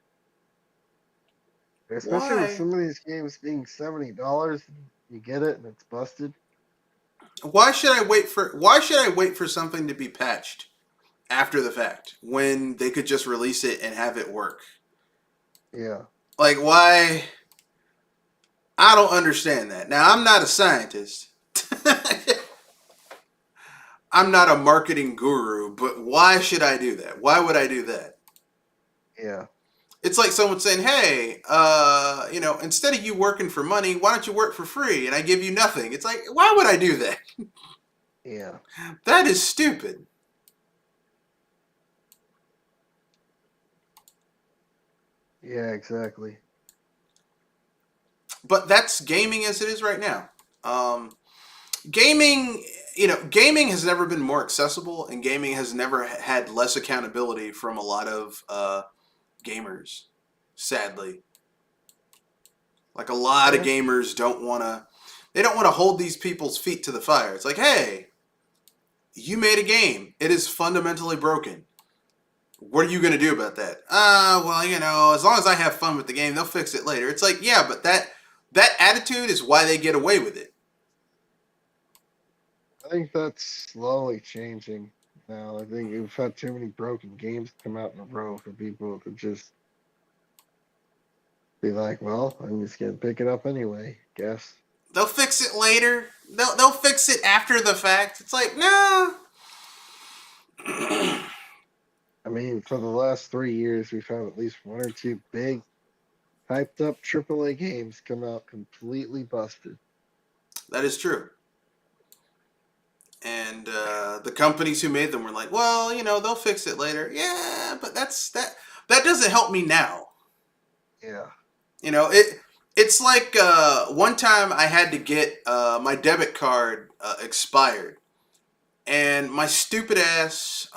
Especially with Why? some of these games being $70, you get it and it's busted. Why should I wait for something to be patched after the fact when they could just release it and have it work? Yeah, Like why? I don't understand that. Now I'm not a scientist. I'm not a marketing guru, but why should I do that? Why would I do that? yeah, It's like someone saying, "Hey, instead of you working for money, why don't you work for free and I give you nothing?" It's like, why would I do that? yeah, That is stupid. yeah, exactly. But that's gaming as it is right now. Um, gaming has never been more accessible, and gaming has never had less accountability from a lot of gamers. Sadly, like a lot of Yeah, gamers they don't want to hold these people's feet to the fire. It's like, hey, you made a game. It is fundamentally broken. What are you going to do about that? Well, as long as I have fun with the game, they'll fix it later. It's like, yeah, but that attitude is why they get away with it. I think that's slowly changing now. I think we've had too many broken games come out in a row for people to just be like, well, I'm just gonna pick it up anyway, guess. They'll fix it later. They'll fix it after the fact. It's like, no. I mean, for the last 3 years, we've had at least one or two big hyped up AAA games come out completely busted. That is true. And the companies who made them were like, well, they'll fix it later. Yeah, but that doesn't help me now. Yeah. It's like one time I had to get my debit card expired, and my stupid ass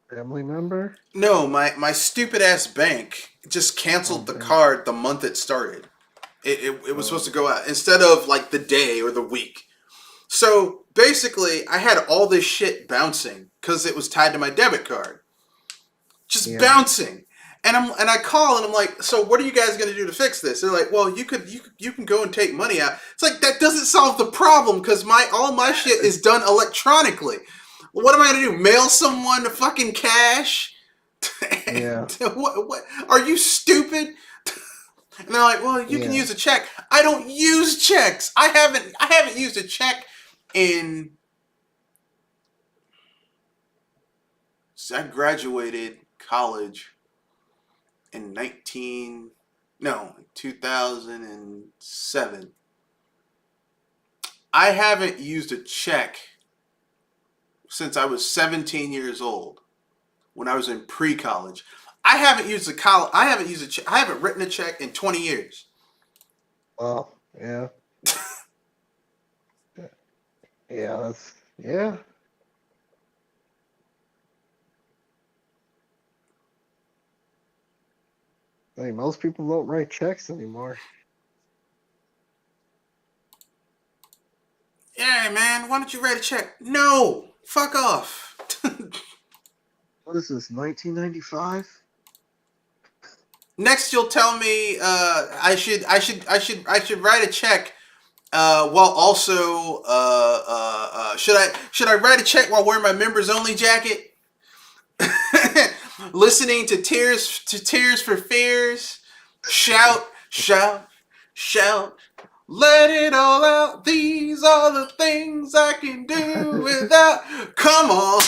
Family member? no, my stupid ass bank just canceled the Okay. card the month it started. It was supposed to Oh, go out instead of like the day or the week. So basically, I had all this shit bouncing because it was tied to my debit card, just yeah. bouncing. And I call and I'm like, so what are you guys gonna do to fix this? They're like, well, you can go and take money out. It's like that doesn't solve the problem because all my shit is done electronically. What am I gonna do? Mail someone fucking cash? Yeah. What? Are you stupid? And they're like, well, you can Yeah. use a check. I don't use checks. I haven't used a check in. I graduated college in 2007. I haven't used a check since I was 17 years old when I was in pre-college. I haven't used a check. I haven't written a check in 20 years. Well, yeah. Yeah, yeah. I mean, most people don't write checks anymore. Yeah, man, why don't you write a check? No, fuck off. What is this, 1995? Next, you'll tell me I should write a check. While also, should I write a check while wearing my members only jacket? Listening to Tears for Fears, shout, shout, shout, let it all out. These are the things I can do without. Come on,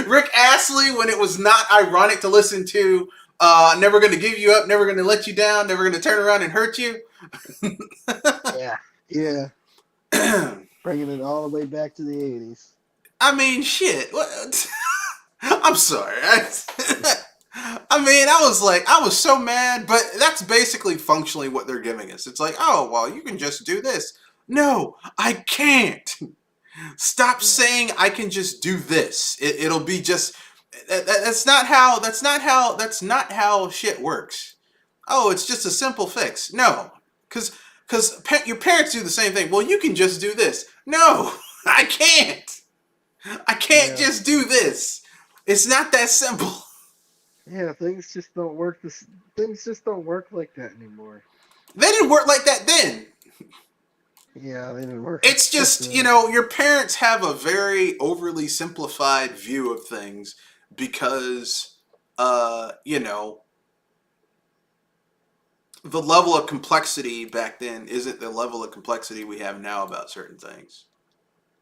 Rick Astley. When it was not ironic to listen to, never gonna give you up, never gonna let you down, never gonna turn around and hurt you. Yeah. Yeah. Bringing it all the way back to the 80s. I mean, shit. What? I'm sorry. I mean, I was so mad, but that's basically functionally what they're giving us. It's like, oh, well, you can just do this. No, I can't. Stop Yeah. saying I can just do this. It'll be just. That's not how shit works. Oh, it's just a simple fix. No, because your parents do the same thing. Well, you can just do this. No, I can't. I can't Yeah. just do this. It's not that simple. Yeah, things just don't work things just don't work like that anymore. They didn't work like that then. Yeah, they didn't work It's like just, that. your parents have a very overly simplified view of things because, the level of complexity back then isn't the level of complexity we have now about certain things.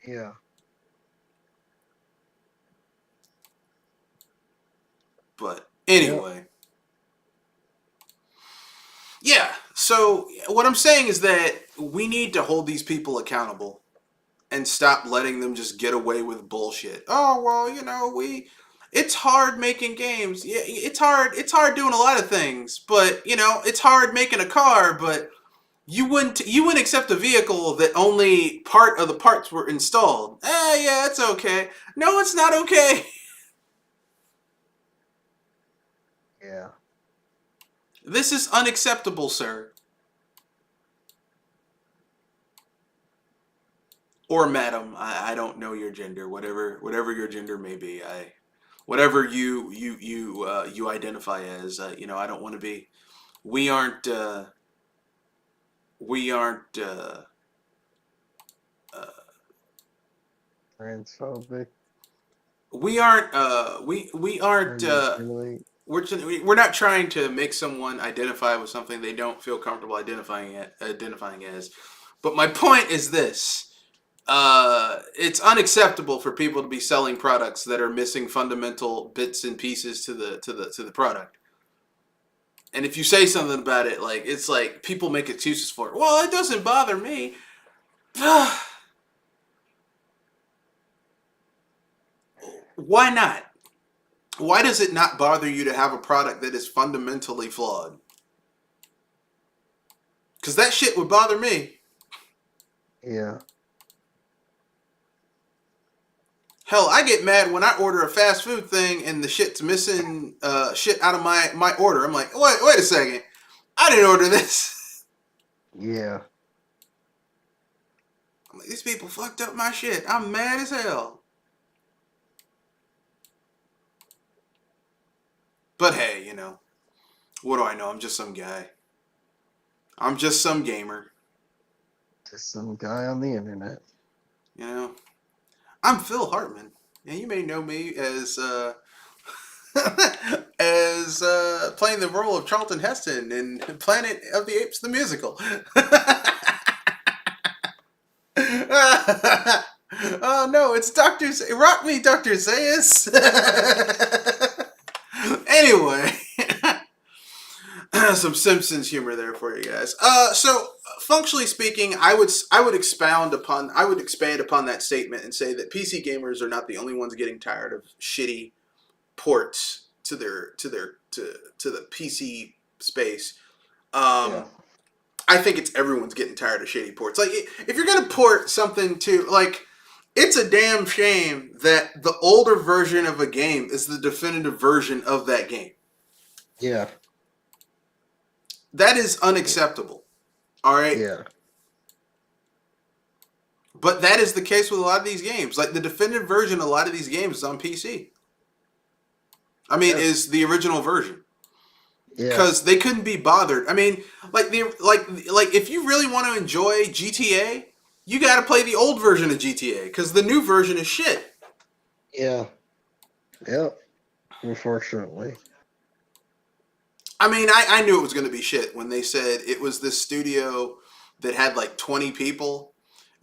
Yeah. But Yep. anyway. Yeah, so what I'm saying is that we need to hold these people accountable and stop letting them just get away with bullshit. Oh, well, it's hard making games. Yeah, it's hard doing a lot of things, but it's hard making a car, but you wouldn't accept a vehicle that only part of the parts were installed. Yeah, it's okay. No, it's not okay. Yeah. This is unacceptable, sir. Or madam. I don't know your gender. Whatever your gender may be. Whatever you identify as. I don't want to be. We aren't. We aren't. Transphobic. We aren't. We aren't. Discriminate. We're not trying to make someone identify with something they don't feel comfortable identifying as. But my point is this: it's unacceptable for people to be selling products that are missing fundamental bits and pieces to the product. And if you say something about it, like it's like people make excuses for it. Well, it doesn't bother me. Why not? Why does it not bother you to have a product that is fundamentally flawed? Because that shit would bother me. Yeah. Hell, I get mad when I order a fast food thing and the shit's missing shit out of my order. I'm like, wait a second. I didn't order this. Yeah. I'm like, these people fucked up my shit. I'm mad as hell. But hey, you know, what do I know? I'm just some guy. I'm just some gamer. Just some guy on the internet. You know, I'm Phil Hartman, and you may know me as as playing the role of Charlton Heston in Planet of the Apes the musical. Oh no, it's Rock Me, Dr. Zayas. Anyway, some Simpsons humor there for you guys. So functionally speaking, I would expand upon that statement and say that PC gamers are not the only ones getting tired of shitty ports to the PC space. Yeah. I think it's everyone's getting tired of shitty ports. Like, if you're gonna port something to, like, it's a damn shame that the older version of a game is the definitive version of that game. Yeah. That is unacceptable. All right? Yeah. But that is the case with a lot of these games. Like, the definitive version of a lot of these games is on PC. I mean, is the original version. Because they couldn't be bothered. I mean, like if you really want to enjoy GTA, you got to play the old version of GTA because the new version is shit. Yeah. Yep. Unfortunately. I mean, I knew it was going to be shit when they said it was this studio that had like 20 people.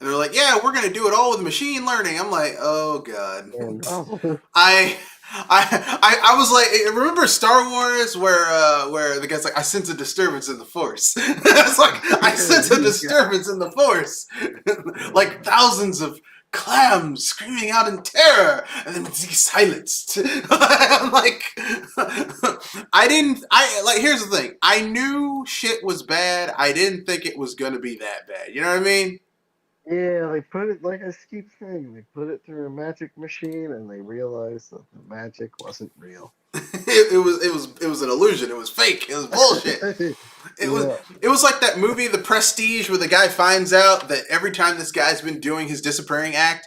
And they're like, yeah, we're going to do it all with machine learning. I'm like, oh, God. Oh, no. I was like, remember Star Wars where the guy's like, I sense a disturbance in the Force. It's like, I sense a disturbance in the Force. Like thousands of clams screaming out in terror, and then it's silenced. I'm like, here's the thing. I knew shit was bad. I didn't think it was gonna be that bad. You know what I mean? Yeah, they put it, like I keep saying, they put it through a magic machine and they realized that the magic wasn't real. It was an illusion. It was fake. It was bullshit. It was like that movie The Prestige where the guy finds out that every time this guy's been doing his disappearing act,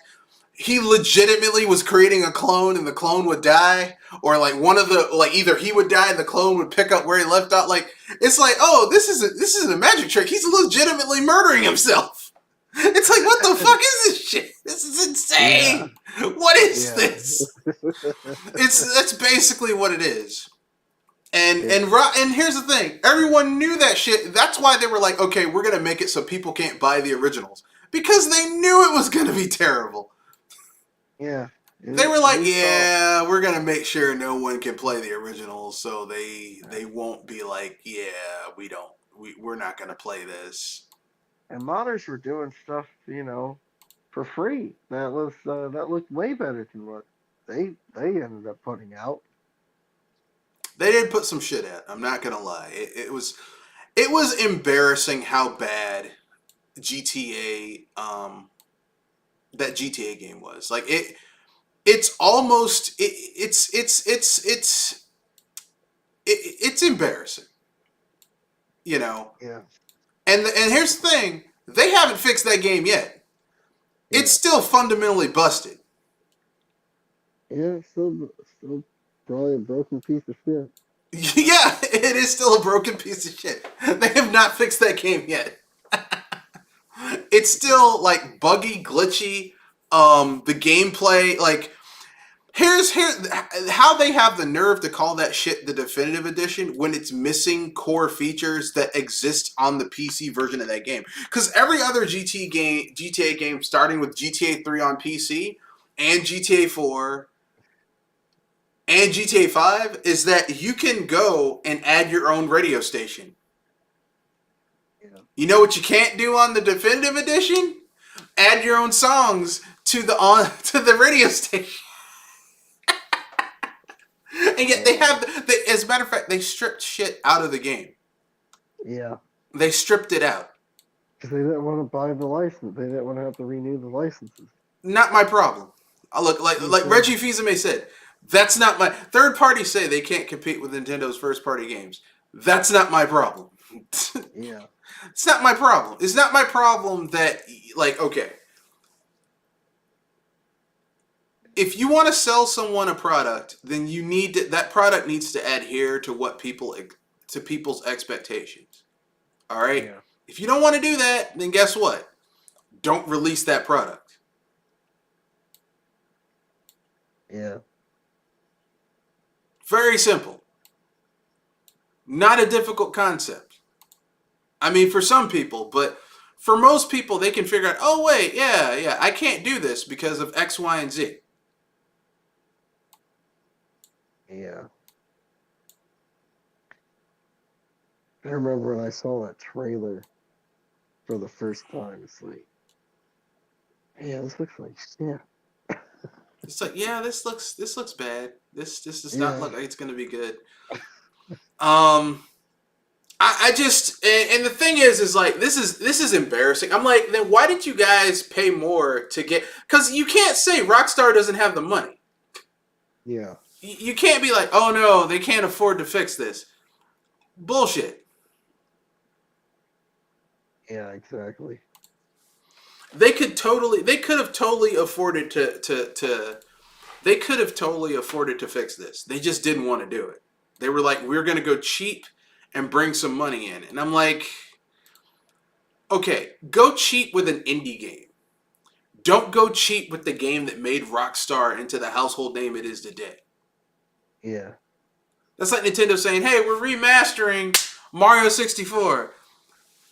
he legitimately was creating a clone and the clone would die, or like one of the, like, either he would die and the clone would pick up where he left off. Like, it's like, oh, this isn't a magic trick. He's legitimately murdering himself. It's like, what the fuck is this shit? This is insane. Yeah. What is this? That's basically what it is. And here's the thing. Everyone knew that shit. That's why they were like, okay, we're going to make it so people can't buy the originals. Because they knew it was going to be terrible. Yeah. They were like, yeah, we're going to make sure no one can play the originals, so they won't be like, yeah, we're not going to play this. And modders were doing stuff, for free. That looked way better than what they ended up putting out. They did put some shit out. I'm not gonna lie. It was embarrassing how bad GTA that GTA game was. Like it's almost it's embarrassing. You know. Yeah. And here's the thing, they haven't fixed that game yet. Yeah. It's still fundamentally busted. Yeah, still probably a broken piece of shit. Yeah, it is still a broken piece of shit. They have not fixed that game yet. It's still like buggy, glitchy. The gameplay, like, how they have the nerve to call that shit the definitive edition when it's missing core features that exist on the PC version of that game. Because every other GTA game, starting with GTA 3 on PC and GTA 4 and GTA 5, is that you can go and add your own radio station. Yeah. You know what you can't do on the definitive edition? Add your own songs to the radio station. And yet they have, as a matter of fact, they stripped shit out of the game. Yeah. They stripped it out. Because they didn't want to buy the license. They didn't want to have to renew the licenses. Not my problem. Look, like Reggie Fils-Aimé said, that's not my... Third parties say they can't compete with Nintendo's first party games. That's not my problem. Yeah. It's not my problem. It's not my problem that, like, okay. If you want to sell someone a product, then that product needs to adhere to people's expectations. All right? Yeah. If you don't want to do that, then guess what? Don't release that product. Yeah. Very simple. Not a difficult concept. I mean, for some people, but for most people, they can figure out, oh, wait, yeah, I can't do this because of X, Y, and Z. Yeah. I remember when I saw that trailer for the first time, it's like, yeah, this looks like shit. It's like, yeah, this looks bad. This does not look like it's gonna be good. I just, and the thing is like, this is embarrassing. I'm like, then why did you guys pay more to get? Because you can't say Rockstar doesn't have the money. Yeah. You can't be like, oh no, they can't afford to fix this. Bullshit. Yeah, exactly. They could have totally afforded they could have totally afforded to fix this. They just didn't want to do it. They were like, we're going to go cheap and bring some money in. And I'm like, okay, go cheap with an indie game. Don't go cheap with the game that made Rockstar into the household name it is today. Yeah. That's like Nintendo saying, hey, we're remastering Mario 64.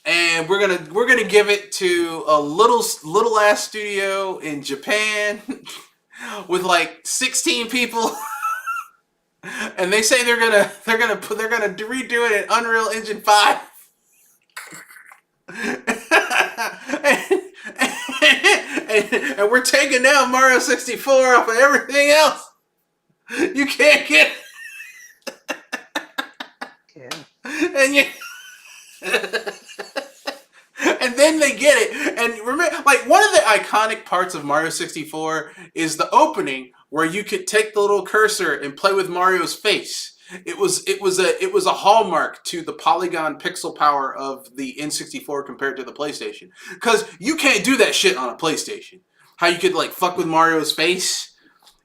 And we're gonna give it to a little ass studio in Japan with like 16 people, and they say they're gonna redo it in Unreal Engine 5. and we're taking down Mario 64 off of everything else. You can't get Yeah. and you and then they get it. And remember, like, one of the iconic parts of Mario 64 is the opening where you could take the little cursor and play with Mario's face. It was a hallmark to the polygon pixel power of the N64 compared to the PlayStation. Because you can't do that shit on a PlayStation. How you could, like, fuck with Mario's face,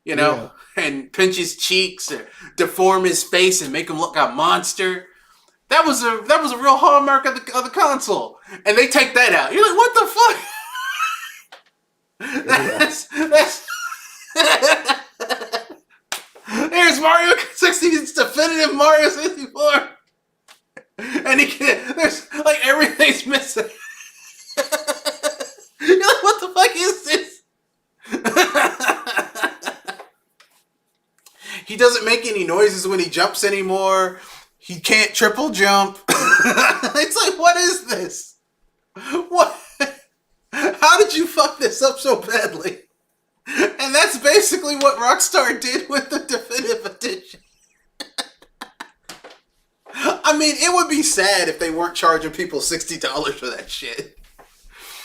you know, and pinch his cheeks or deform his face and make him look like a monster. That was a real hallmark of the console, and they take that out. You're like, what the fuck? There's Mario 64's definitive Mario 64, and there's like everything's missing. You're like, what the fuck is this? He doesn't make any noises when he jumps anymore. He can't triple jump. It's like, what is this? What? How did you fuck this up so badly? And that's basically what Rockstar did with the definitive edition. I mean, it would be sad if they weren't charging people $60 for that shit.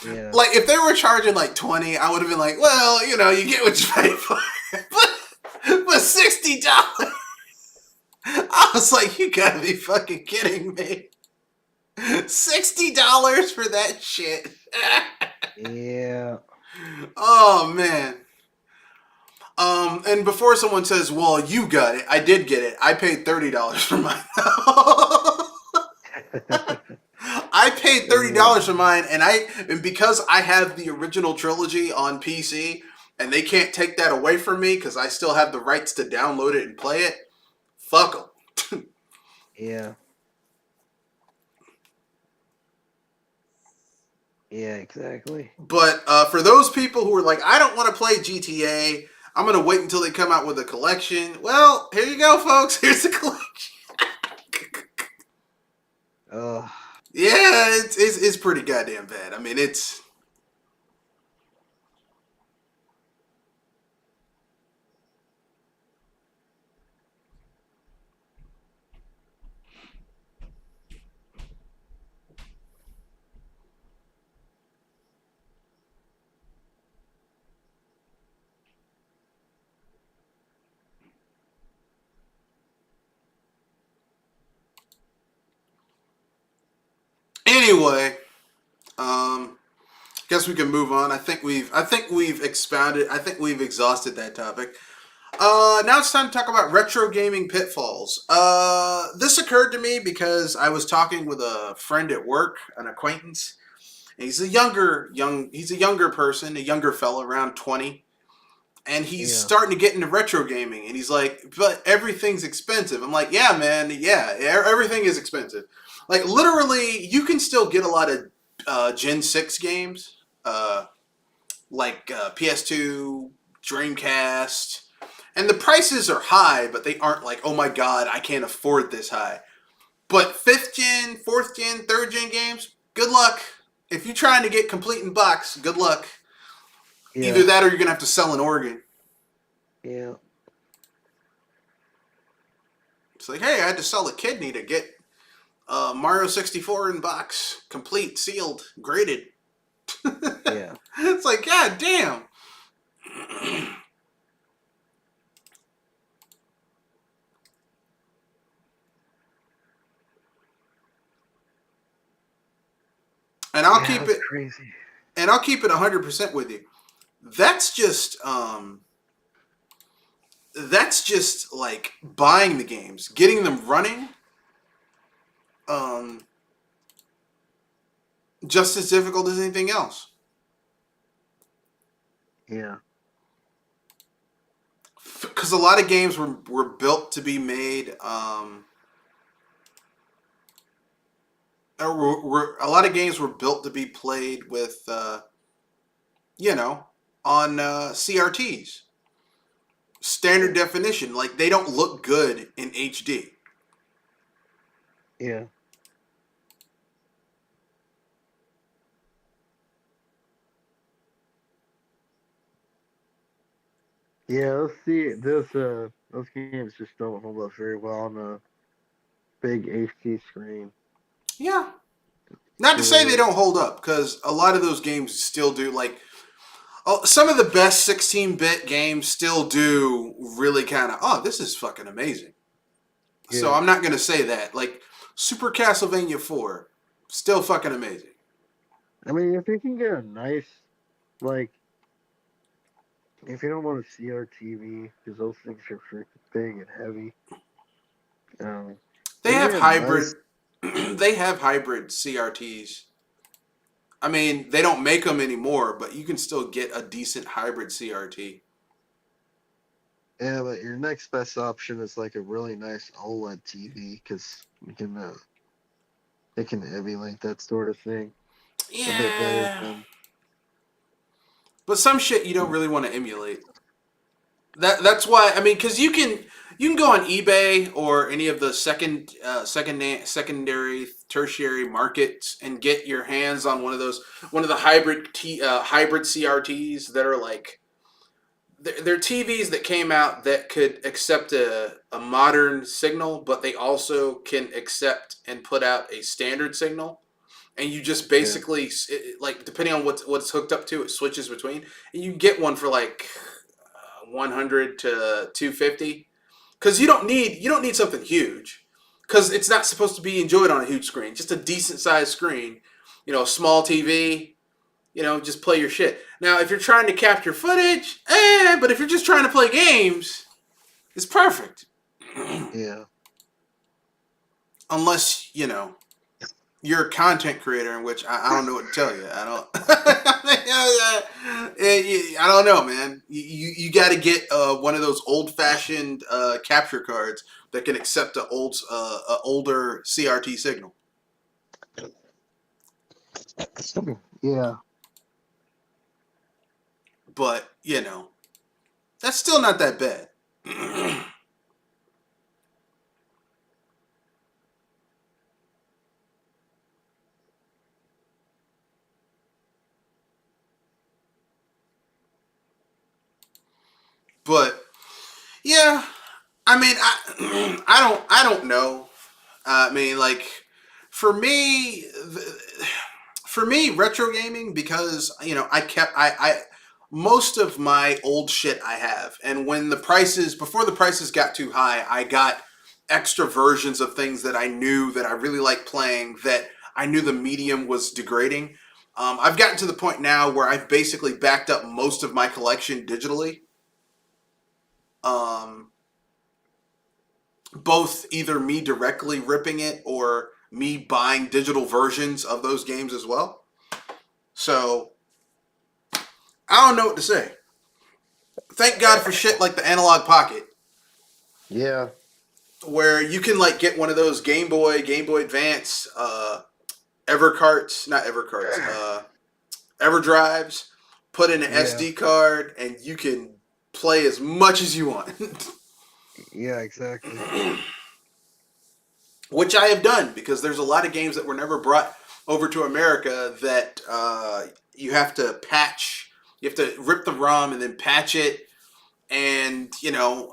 Yeah. Like, if they were charging like $20, I would have been like, well, you know, you get what you pay for. But $60. I was like, you gotta be fucking kidding me. $60 for that shit. Yeah. Oh, man. And before someone says, well, you got it, I did get it. I paid $30 for mine. I paid $30 for mine, and because I have the original trilogy on PC, and they can't take that away from me because I still have the rights to download it and play it, fuck them. Yeah. Yeah, exactly. But for those people who are like, I don't want to play GTA, I'm going to wait until they come out with a collection. Well, here you go, folks. Here's the collection. Yeah, it's pretty goddamn bad. I mean, it's... Anyway, guess we can move on. I think we've expounded. I think we've exhausted that topic. Now it's time to talk about retro gaming pitfalls. This occurred to me because I was talking with a friend at work, an acquaintance. And he's a younger person, a younger fella, around 20. And he's starting to get into retro gaming. And he's like, but everything's expensive. I'm like, yeah, man, yeah, everything is expensive. Like, literally, you can still get a lot of Gen 6 games, like PS2, Dreamcast. And the prices are high, but they aren't like, oh my god, I can't afford this high. But 5th gen, 4th gen, 3rd gen games, good luck. If you're trying to get complete in box, good luck. Yeah. Either that or you're going to have to sell an organ. Yeah. It's like, hey, I had to sell a kidney to get Mario 64 in box, complete, sealed, graded. Yeah. It's like, god damn. And I'll keep it crazy. And I'll keep it 100% with you. That's just like buying the games, getting them running. Just as difficult as anything else. Yeah. Because a lot of games were built to be made. A lot of games were built to be played with, on CRTs. Standard definition. Like, they don't look good in HD. Yeah. Yeah, let's see. Those games just don't hold up very well on a big HD screen. Yeah. Not to say they don't hold up, because a lot of those games still do. Like, some of the best 16-bit games still do really kind of, this is fucking amazing. Yeah. So I'm not going to say that. Like, Super Castlevania 4, still fucking amazing. I mean, if you can get a nice, like, if you don't want a CRTV, because those things are freaking big and heavy. They have hybrid. They have hybrid CRTs. I mean, they don't make them anymore, but you can still get a decent hybrid CRT. Yeah, but your next best option is like a really nice OLED TV, because it can emulate that sort of thing. Yeah. A bit better than... But some shit you don't really want to emulate. That's why, I mean, because you can go on eBay or any of the secondary, tertiary markets and get your hands on one of the hybrid CRTs that are like, they're TVs that came out that could accept a modern signal, but they also can accept and put out a standard signal. And you just basically, like, depending on what's hooked up to, it switches between. And you get one for like 100 to 250, because you don't need something huge, because it's not supposed to be enjoyed on a huge screen. Just a decent sized screen, a small TV. Just play your shit. Now, if you're trying to capture footage, but if you're just trying to play games, it's perfect. Yeah. Unless, you're a content creator, in which I don't know what to tell you. I don't. I don't know, man. You got to get one of those old fashioned capture cards that can accept a older CRT signal. Yeah. But that's still not that bad. But yeah, I mean, I don't know. I mean, like for me, retro gaming, because I most of my old shit I have, and when before the prices got too high, I got extra versions of things that I knew that I really liked playing, that I knew the medium was degrading. I've gotten to the point now where I've basically backed up most of my collection digitally. Um, Both either me directly ripping it or me buying digital versions of those games as well. So I don't know what to say. Thank God for shit like the Analog Pocket, Yeah. where you can like get one of those Game Boy Advance, not Evercarts, EverDrives, put in an Yeah. SD card, and you can play as much as you want. Yeah, exactly. Which I have done, because there's a lot of games that were never brought over to America that you have to patch. You have to rip the ROM and then patch it. And,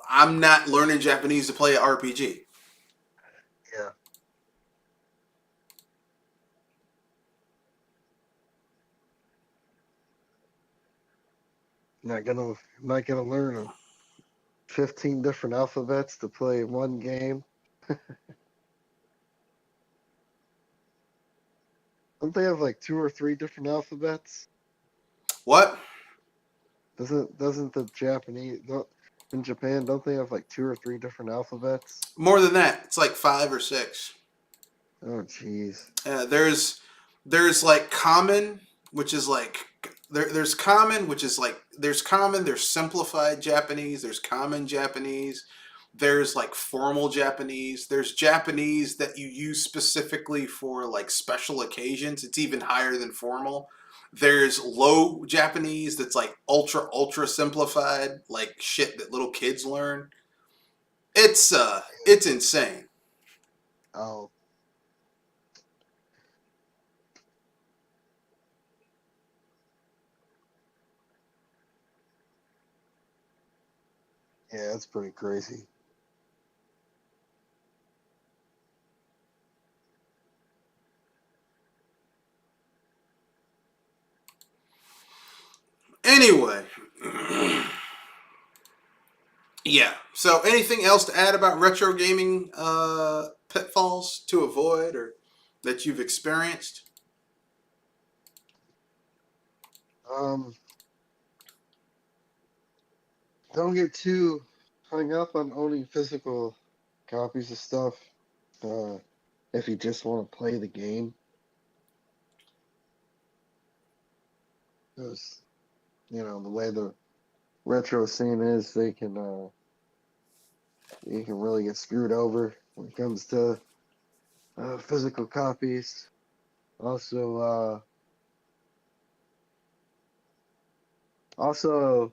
I'm not learning Japanese to play an RPG. Yeah. Not gonna learn 15 different alphabets to play one game. Don't they have like two or three different alphabets? What? Doesn't the Japanese in Japan, don't they have like two or three different alphabets? More than that. It's like 5 or 6. Oh jeez. There's like common, which is like there's common, which is like there's common, there's simplified Japanese, there's common Japanese, there's like formal Japanese, there's Japanese that you use specifically for like special occasions. It's even higher than formal. There's low Japanese that's like ultra simplified, like shit that little kids learn. It's insane. Oh, yeah, that's pretty crazy. Anyway, yeah. So, anything else to add about retro gaming pitfalls to avoid, or that you've experienced? Um, don't get too hung up on owning physical copies of stuff. Uh, if you just want to play the game, because the way the retro scene is, you can really get screwed over when it comes to physical copies. Also, also,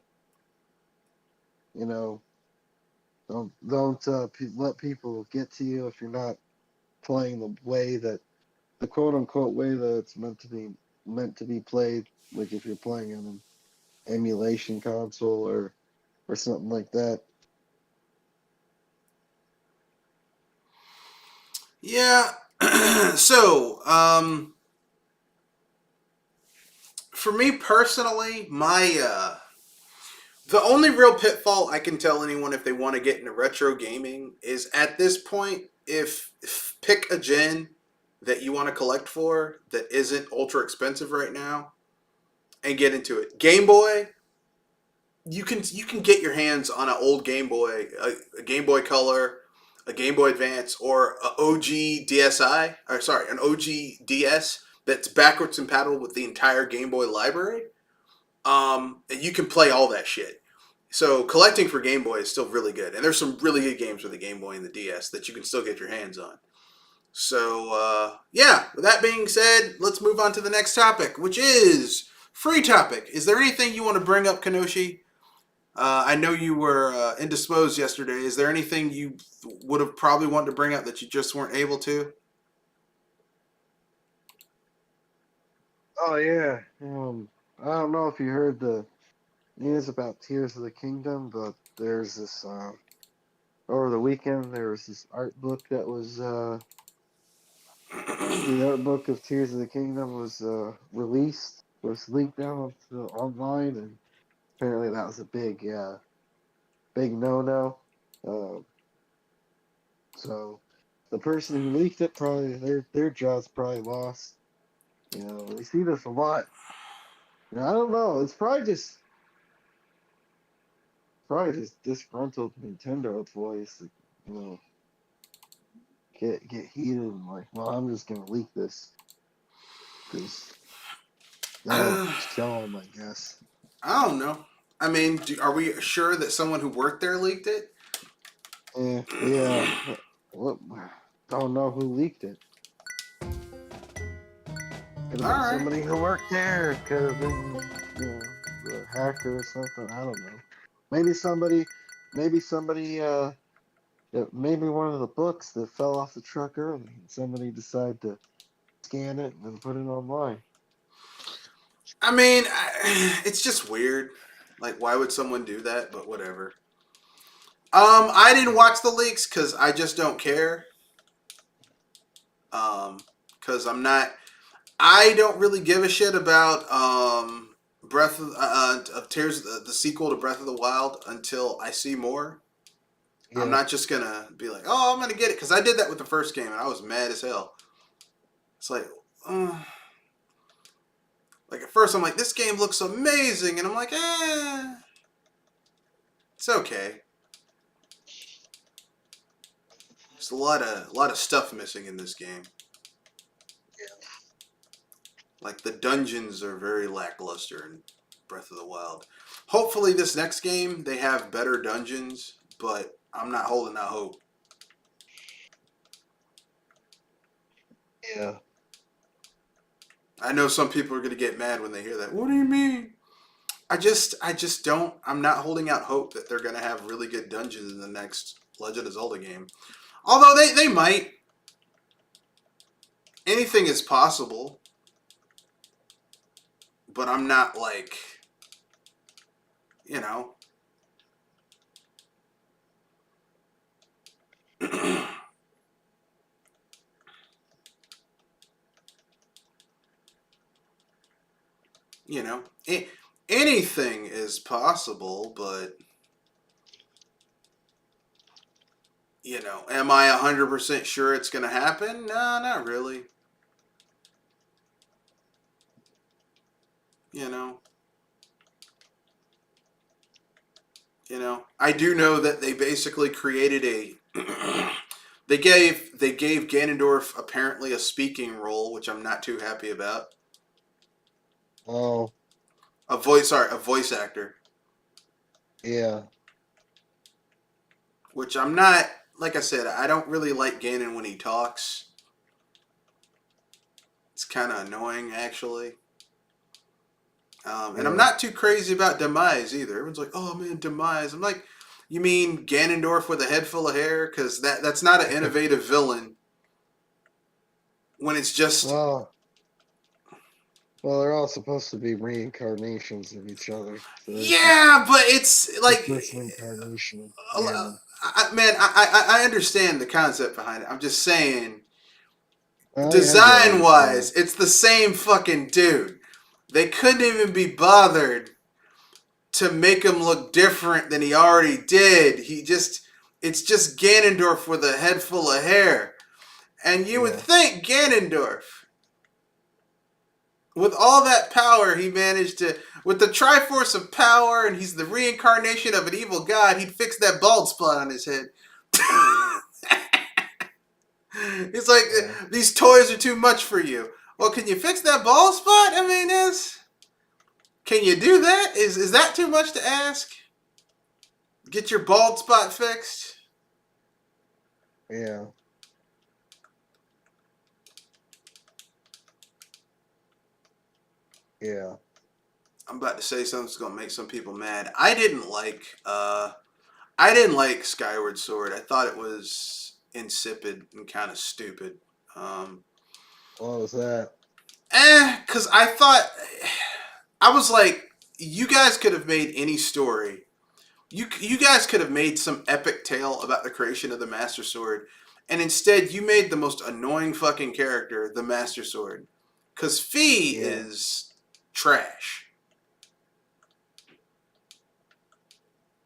you know, don't let people get to you if you're not playing the quote unquote way that it's meant to be played. Like if you're playing on an emulation console or something like that. Yeah. So, for me personally, my the only real pitfall I can tell anyone if they want to get into retro gaming is, at this point, if pick a gen that you want to collect for that isn't ultra expensive right now and get into it. Game Boy, you can get your hands on an old Game Boy, a Game Boy Color, a Game Boy Advance, or a OG DSi, or sorry, an OG DS that's backwards compatible with the entire Game Boy library. And you can play all that shit. So collecting for Game Boy is still really good, and there's some really good games for the Game Boy and the DS that you can still get your hands on. So yeah, with that being said, let's move on to the next topic, which is free topic. Is there anything you want to bring up, Kenoshi? I know you were indisposed yesterday. Is there anything you would have probably wanted to bring up that you just weren't able to? Oh yeah. I don't know if you heard the news about Tears of the Kingdom, but there's this over the weekend there was this art book that was the art book of Tears of the Kingdom was released, was leaked out online, and apparently that was a big no-no. Um, so the person who leaked it probably their job's probably lost. You know, we see this a lot. I don't know. It's probably just disgruntled Nintendo employees that, you know, get heated and like, well, I'm just gonna leak this because that'll I show them, I guess. don't know. I mean, are we sure that someone who worked there leaked it? Yeah. What? Don't know who leaked it. Could All have been right. somebody who worked there. Could have been, you know, a hacker or something. I don't know. Maybe somebody, maybe somebody, maybe one of the books that fell off the truck early, and somebody decided to scan it and then put it online. I mean, it's just weird. Like, why would someone do that? But whatever. I didn't watch the leaks because I just don't care. Because I'm not. I don't really give a shit about of Tears, the sequel to Breath of the Wild, until I see more. I'm Yeah. not just gonna be like, oh, I'm gonna get it, because I did that with the first game and I was mad as hell. It's uh, like at first I'm like, this game looks amazing, and I'm like, it's okay. There's a lot of stuff missing in this game. Like the dungeons are very lackluster in Breath of the Wild. Hopefully this next game they have better dungeons, but I'm not holding out hope. Yeah. I know some people are gonna get mad when they hear that. What do you mean? I just don't. I'm not holding out hope that they're gonna have really good dungeons in the next Legend of Zelda game. Although they might. Anything is possible, but I'm not like, you know. you know, anything is possible, but am I 100% sure it's going to happen? No, not really. You know, I do know that they basically created a. they gave Ganondorf apparently a speaking role, which I'm not too happy about. Oh, A voice actor, yeah. which I'm not. Like I said, I don't really like Ganon when he talks. It's kind of annoying, actually. And I'm Yeah. not too crazy about Demise either. Everyone's like, "Oh man, Demise." I'm like, "You mean Ganondorf with a head full of hair? Because that's not an innovative villain. When it's just Well, well, they're all supposed to be reincarnations of each other. So yeah, but it's it's like, this reincarnation of Ganon. man, I understand the concept behind it. I'm just saying, I get what design you're saying. wise, it's the same fucking dude. They couldn't even be bothered to make him look different than he already did. It's just Ganondorf with a head full of hair. And you would Yeah. think Ganondorf, with all that power he managed to, with the Triforce of power, and he's the reincarnation of an evil god, he'd fix that bald spot on his head. He's like, Yeah. these toys are too much for you. Well, can you fix that bald spot? I mean, Can you do that? Is that too much to ask? Get your bald spot fixed? Yeah. Yeah. I'm about to say something that's gonna make some people mad. I didn't like Skyward Sword. I thought it was insipid and kind of stupid. Um, What was that? Cause I was like, you guys could have made any story. You guys could have made some epic tale about the creation of the Master Sword, and instead you made the most annoying fucking character the Master Sword. Cause Fee Yeah. is trash.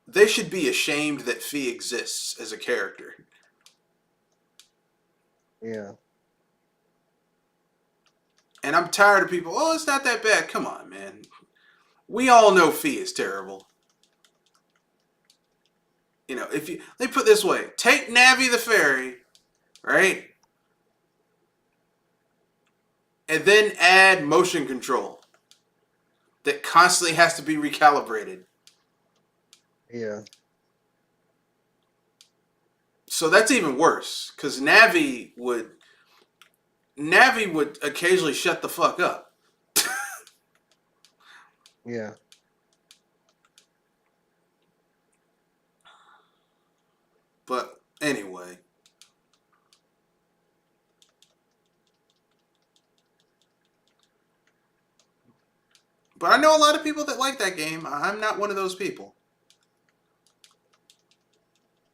They should be ashamed that Fee exists as a character. Yeah. And I'm tired of people, oh, it's not that bad. Come on, man. We all know Fee is terrible. You know, if you let me put it this way, take Navi the fairy, right? And then add motion control that constantly has to be recalibrated. Yeah. So that's even worse, because Navi would occasionally shut the fuck up. Yeah. But anyway. But I know a lot of people that like that game. I'm not one of those people.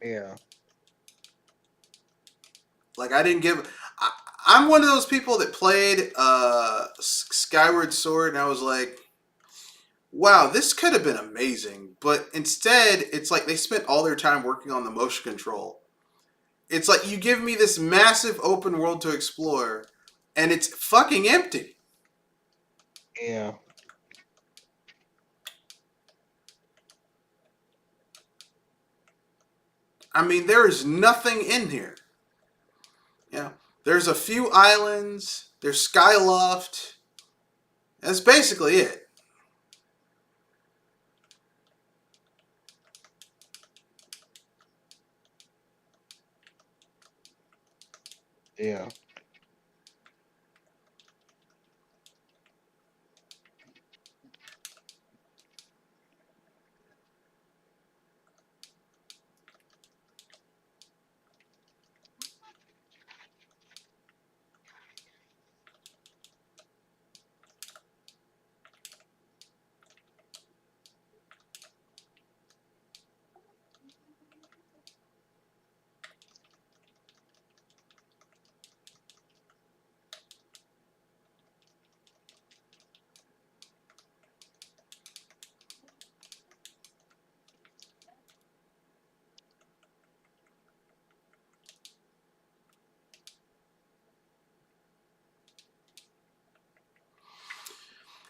Yeah. Like I didn't give. I'm one of those people that played Skyward Sword, and I was like, "Wow, this could have been amazing." But instead, it's like they spent all their time working on the motion control. It's like you give me this massive open world to explore, and it's fucking empty. Yeah. I mean, there is nothing in here. You know, there's a few islands. There's Skyloft. That's basically it. Yeah.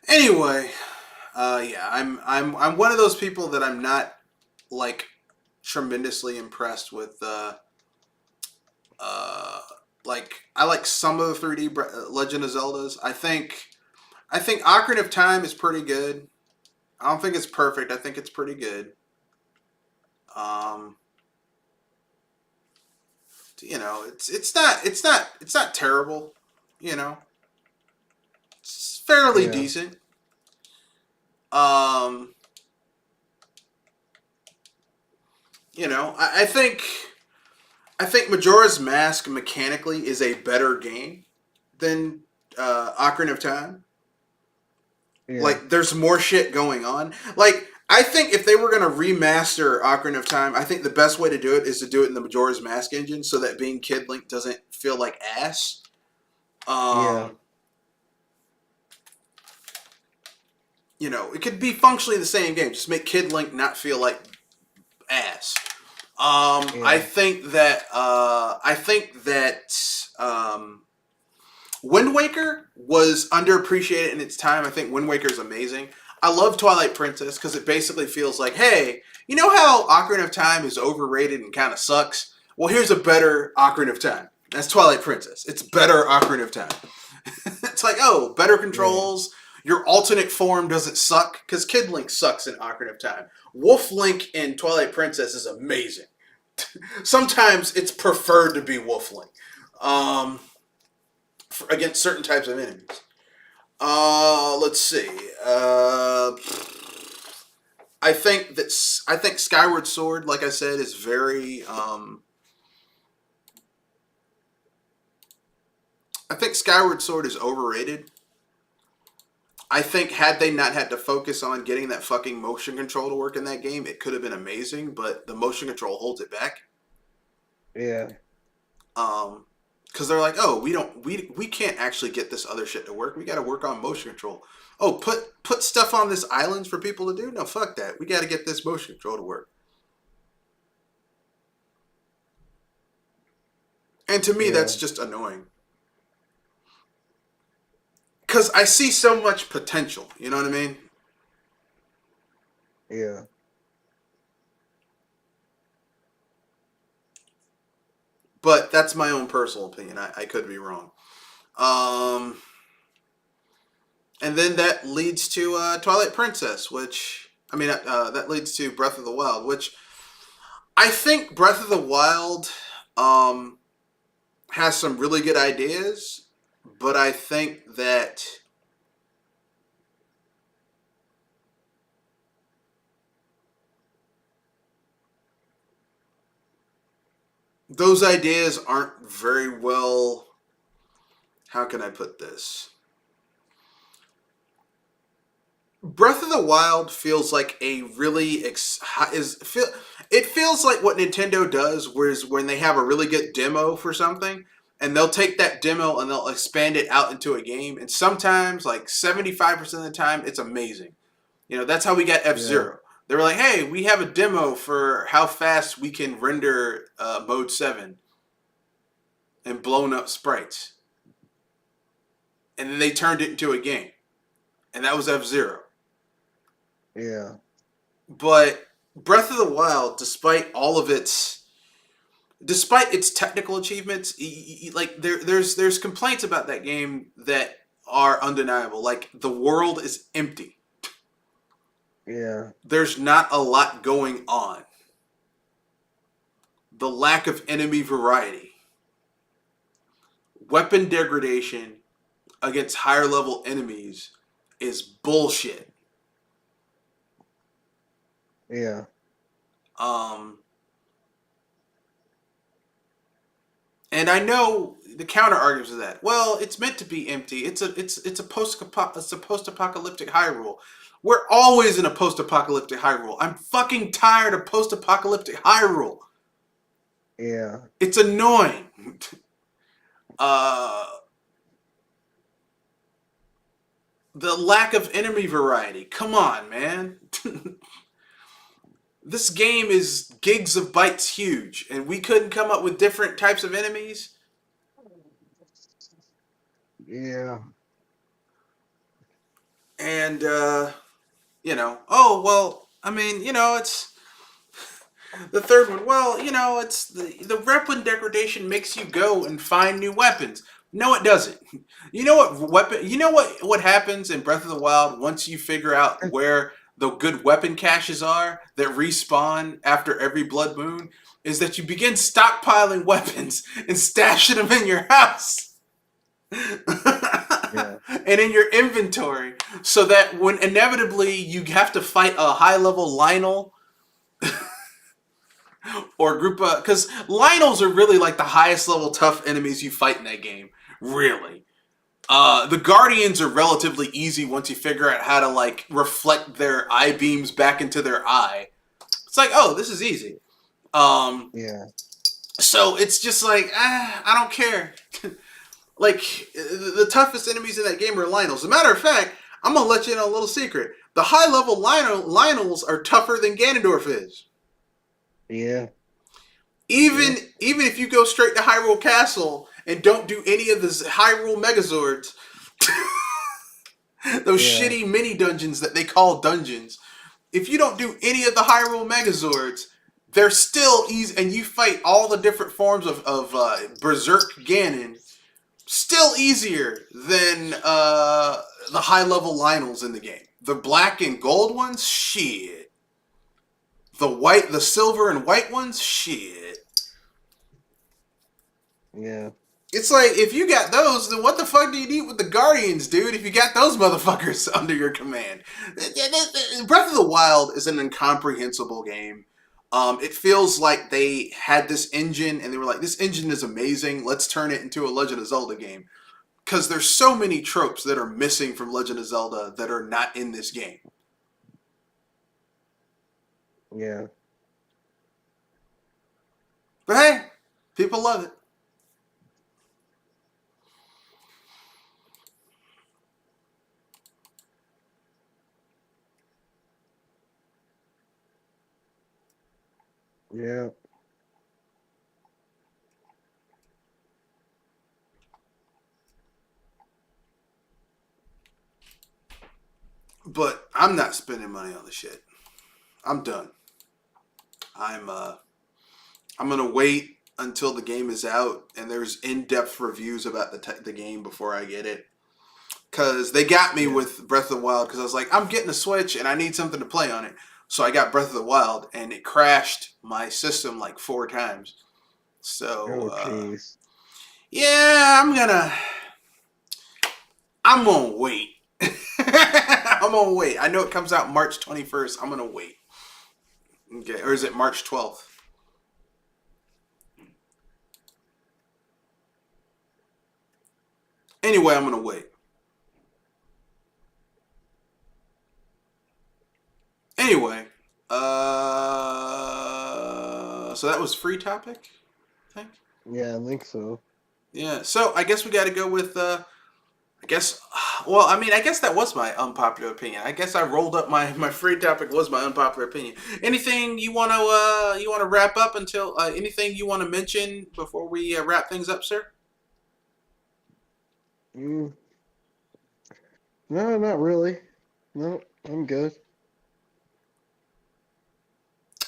Anyway, yeah, I'm one of those people that I'm not like tremendously impressed with. Uh, like I like some of the 3D Legend of Zeldas. I think Ocarina of Time is pretty good. I don't think it's perfect. I think it's pretty good. Um, you know, it's not terrible. You know, it's fairly Yeah. decent. Um, you know, I think Majora's Mask mechanically is a better game than Ocarina of Time. Yeah. Like, there's more shit going on. Like, I think if they were going to remaster Ocarina of Time, I think the best way to do it is to do it in the Majora's Mask engine so that being Kid Link doesn't feel like ass. Yeah. You know, it could be functionally the same game. Just make Kid Link not feel like ass. Yeah. I think that Wind Waker was underappreciated in its time. I think Wind Waker is amazing. I love Twilight Princess because it basically feels like, hey, you know how Ocarina of Time is overrated and kind of sucks? Well, here's a better Ocarina of Time. That's Twilight Princess. It's better Ocarina of Time. It's like, oh, better controls. Your alternate form doesn't suck, because Kid Link sucks in Ocarina of Time. Wolf Link in Twilight Princess is amazing. Sometimes it's preferred to be Wolf Link against certain types of enemies. Let's see. I think Skyward Sword, like I said, is very. I think Skyward Sword is overrated. I think had they not had to focus on getting that fucking motion control to work in that game, it could have been amazing. But the motion control holds it back. Yeah. Because they're like, oh, we can't actually get this other shit to work. We got to work on motion control. Oh, put stuff on this island for people to do? No, fuck that. We got to get this motion control to work. And to me, that's just annoying. Because I see so much potential. You know what I mean? Yeah. But that's my own personal opinion. I could be wrong. And then that leads to Twilight Princess, which... I mean, that leads to Breath of the Wild, which... I think Breath of the Wild has some really good ideas, but I think that... those ideas aren't very well... How can I put this? Breath of the Wild feels like a really... it feels like what Nintendo does, whereas when they have a really good demo for something, and they'll take that demo and they'll expand it out into a game, and sometimes, like 75% of the time, it's amazing. You know, that's how we got F-Zero. Yeah. They were like, hey, we have a demo for how fast we can render Mode 7 and blown up sprites. And then they turned it into a game. And that was F-Zero. Yeah. But Breath of the Wild, despite its technical achievements, like there's complaints about that game that are undeniable. Like, the world is empty. Yeah. There's not a lot going on. The lack of enemy variety. Weapon degradation against higher level enemies is bullshit. Yeah. And I know the counter arguments to that. Well, it's meant to be empty. It's a post-apocalyptic Hyrule. We're always in a post-apocalyptic Hyrule. I'm fucking tired of post-apocalyptic Hyrule. Yeah. It's annoying. The lack of enemy variety. Come on, man. This game is gigs of bytes huge, and we couldn't come up with different types of enemies? Yeah. And, you know, oh, well, I mean, you know, it's... The third one, well, you know, it's the weapon degradation makes you go and find new weapons. No, it doesn't. You know what happens in Breath of the Wild once you figure out where the good weapon caches are that respawn after every blood moon, is that you begin stockpiling weapons and stashing them in your house. Yeah. And in your inventory, so that when inevitably you have to fight a high-level Lionel or group of... Because Lionels are really like the highest level tough enemies you fight in that game. Really. The Guardians are relatively easy once you figure out how to, like, reflect their eye beams back into their eye. It's like, oh, this is easy. Yeah. So it's just like, I don't care. Like, the toughest enemies in that game are Lionels. As a matter of fact, I'm going to let you know a little secret. The high-level Lionels are tougher than Ganondorf is. Yeah. Even if you go straight to Hyrule Castle and don't do any of the Hyrule Megazords, those shitty mini dungeons that they call dungeons, if you don't do any of the Hyrule Megazords, they're still easy, and you fight all the different forms of Berserk Ganon Still easier than the high-level Lionels in the game. The black and gold ones, shit. The silver and white ones, shit. Yeah. It's like, if you got those, then what the fuck do you need with the Guardians, dude, if you got those motherfuckers under your command? Breath of the Wild is an incomprehensible game. It feels like they had this engine, and they were like, this engine is amazing, let's turn it into a Legend of Zelda game. Because there's so many tropes that are missing from Legend of Zelda that are not in this game. Yeah. But hey, people love it. Yeah. But I'm not spending money on the shit. I'm done. I'm gonna wait until the game is out and there's in-depth reviews about the game before I get it. Because they got me with Breath of the Wild, because I was like, I'm getting a Switch and I need something to play on it. So I got Breath of the Wild, and it crashed my system like 4 times. So, jeez. Yeah, I'm gonna wait. I'm gonna wait. I know it comes out March 21st. I'm gonna wait. Okay, or is it March 12th? Anyway, I'm gonna wait. Anyway, so that was free topic, I think. Yeah, I think so. Yeah, so I guess we got to go with. I guess that was my unpopular opinion. I guess I rolled up my free topic was my unpopular opinion. Anything you want to wrap up until anything you want to mention before we wrap things up, sir? No, not really. No, I'm good.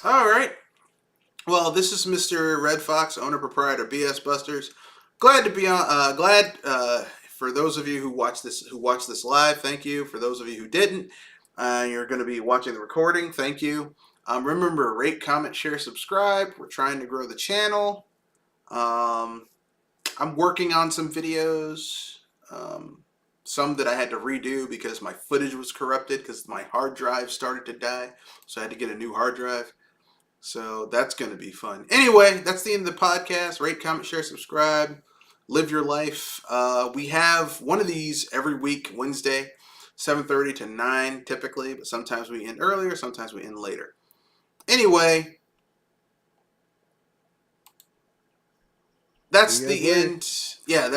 All right. Well, this is Mr. Red Fox, owner proprietor BS Busters. Glad to be on. For those of you who watched this live, thank you. For those of you who didn't, you're going to be watching the recording. Thank you. Remember, rate, comment, share, subscribe. We're trying to grow the channel. I'm working on some videos. Some that I had to redo because my footage was corrupted because my hard drive started to die. So I had to get a new hard drive. So that's going to be fun. Anyway, that's the end of the podcast. Rate, comment, share, subscribe. Live your life. We have one of these every week, Wednesday, 7:30 to 9 typically. But sometimes we end earlier, sometimes we end later. Anyway, that's the end. Yeah,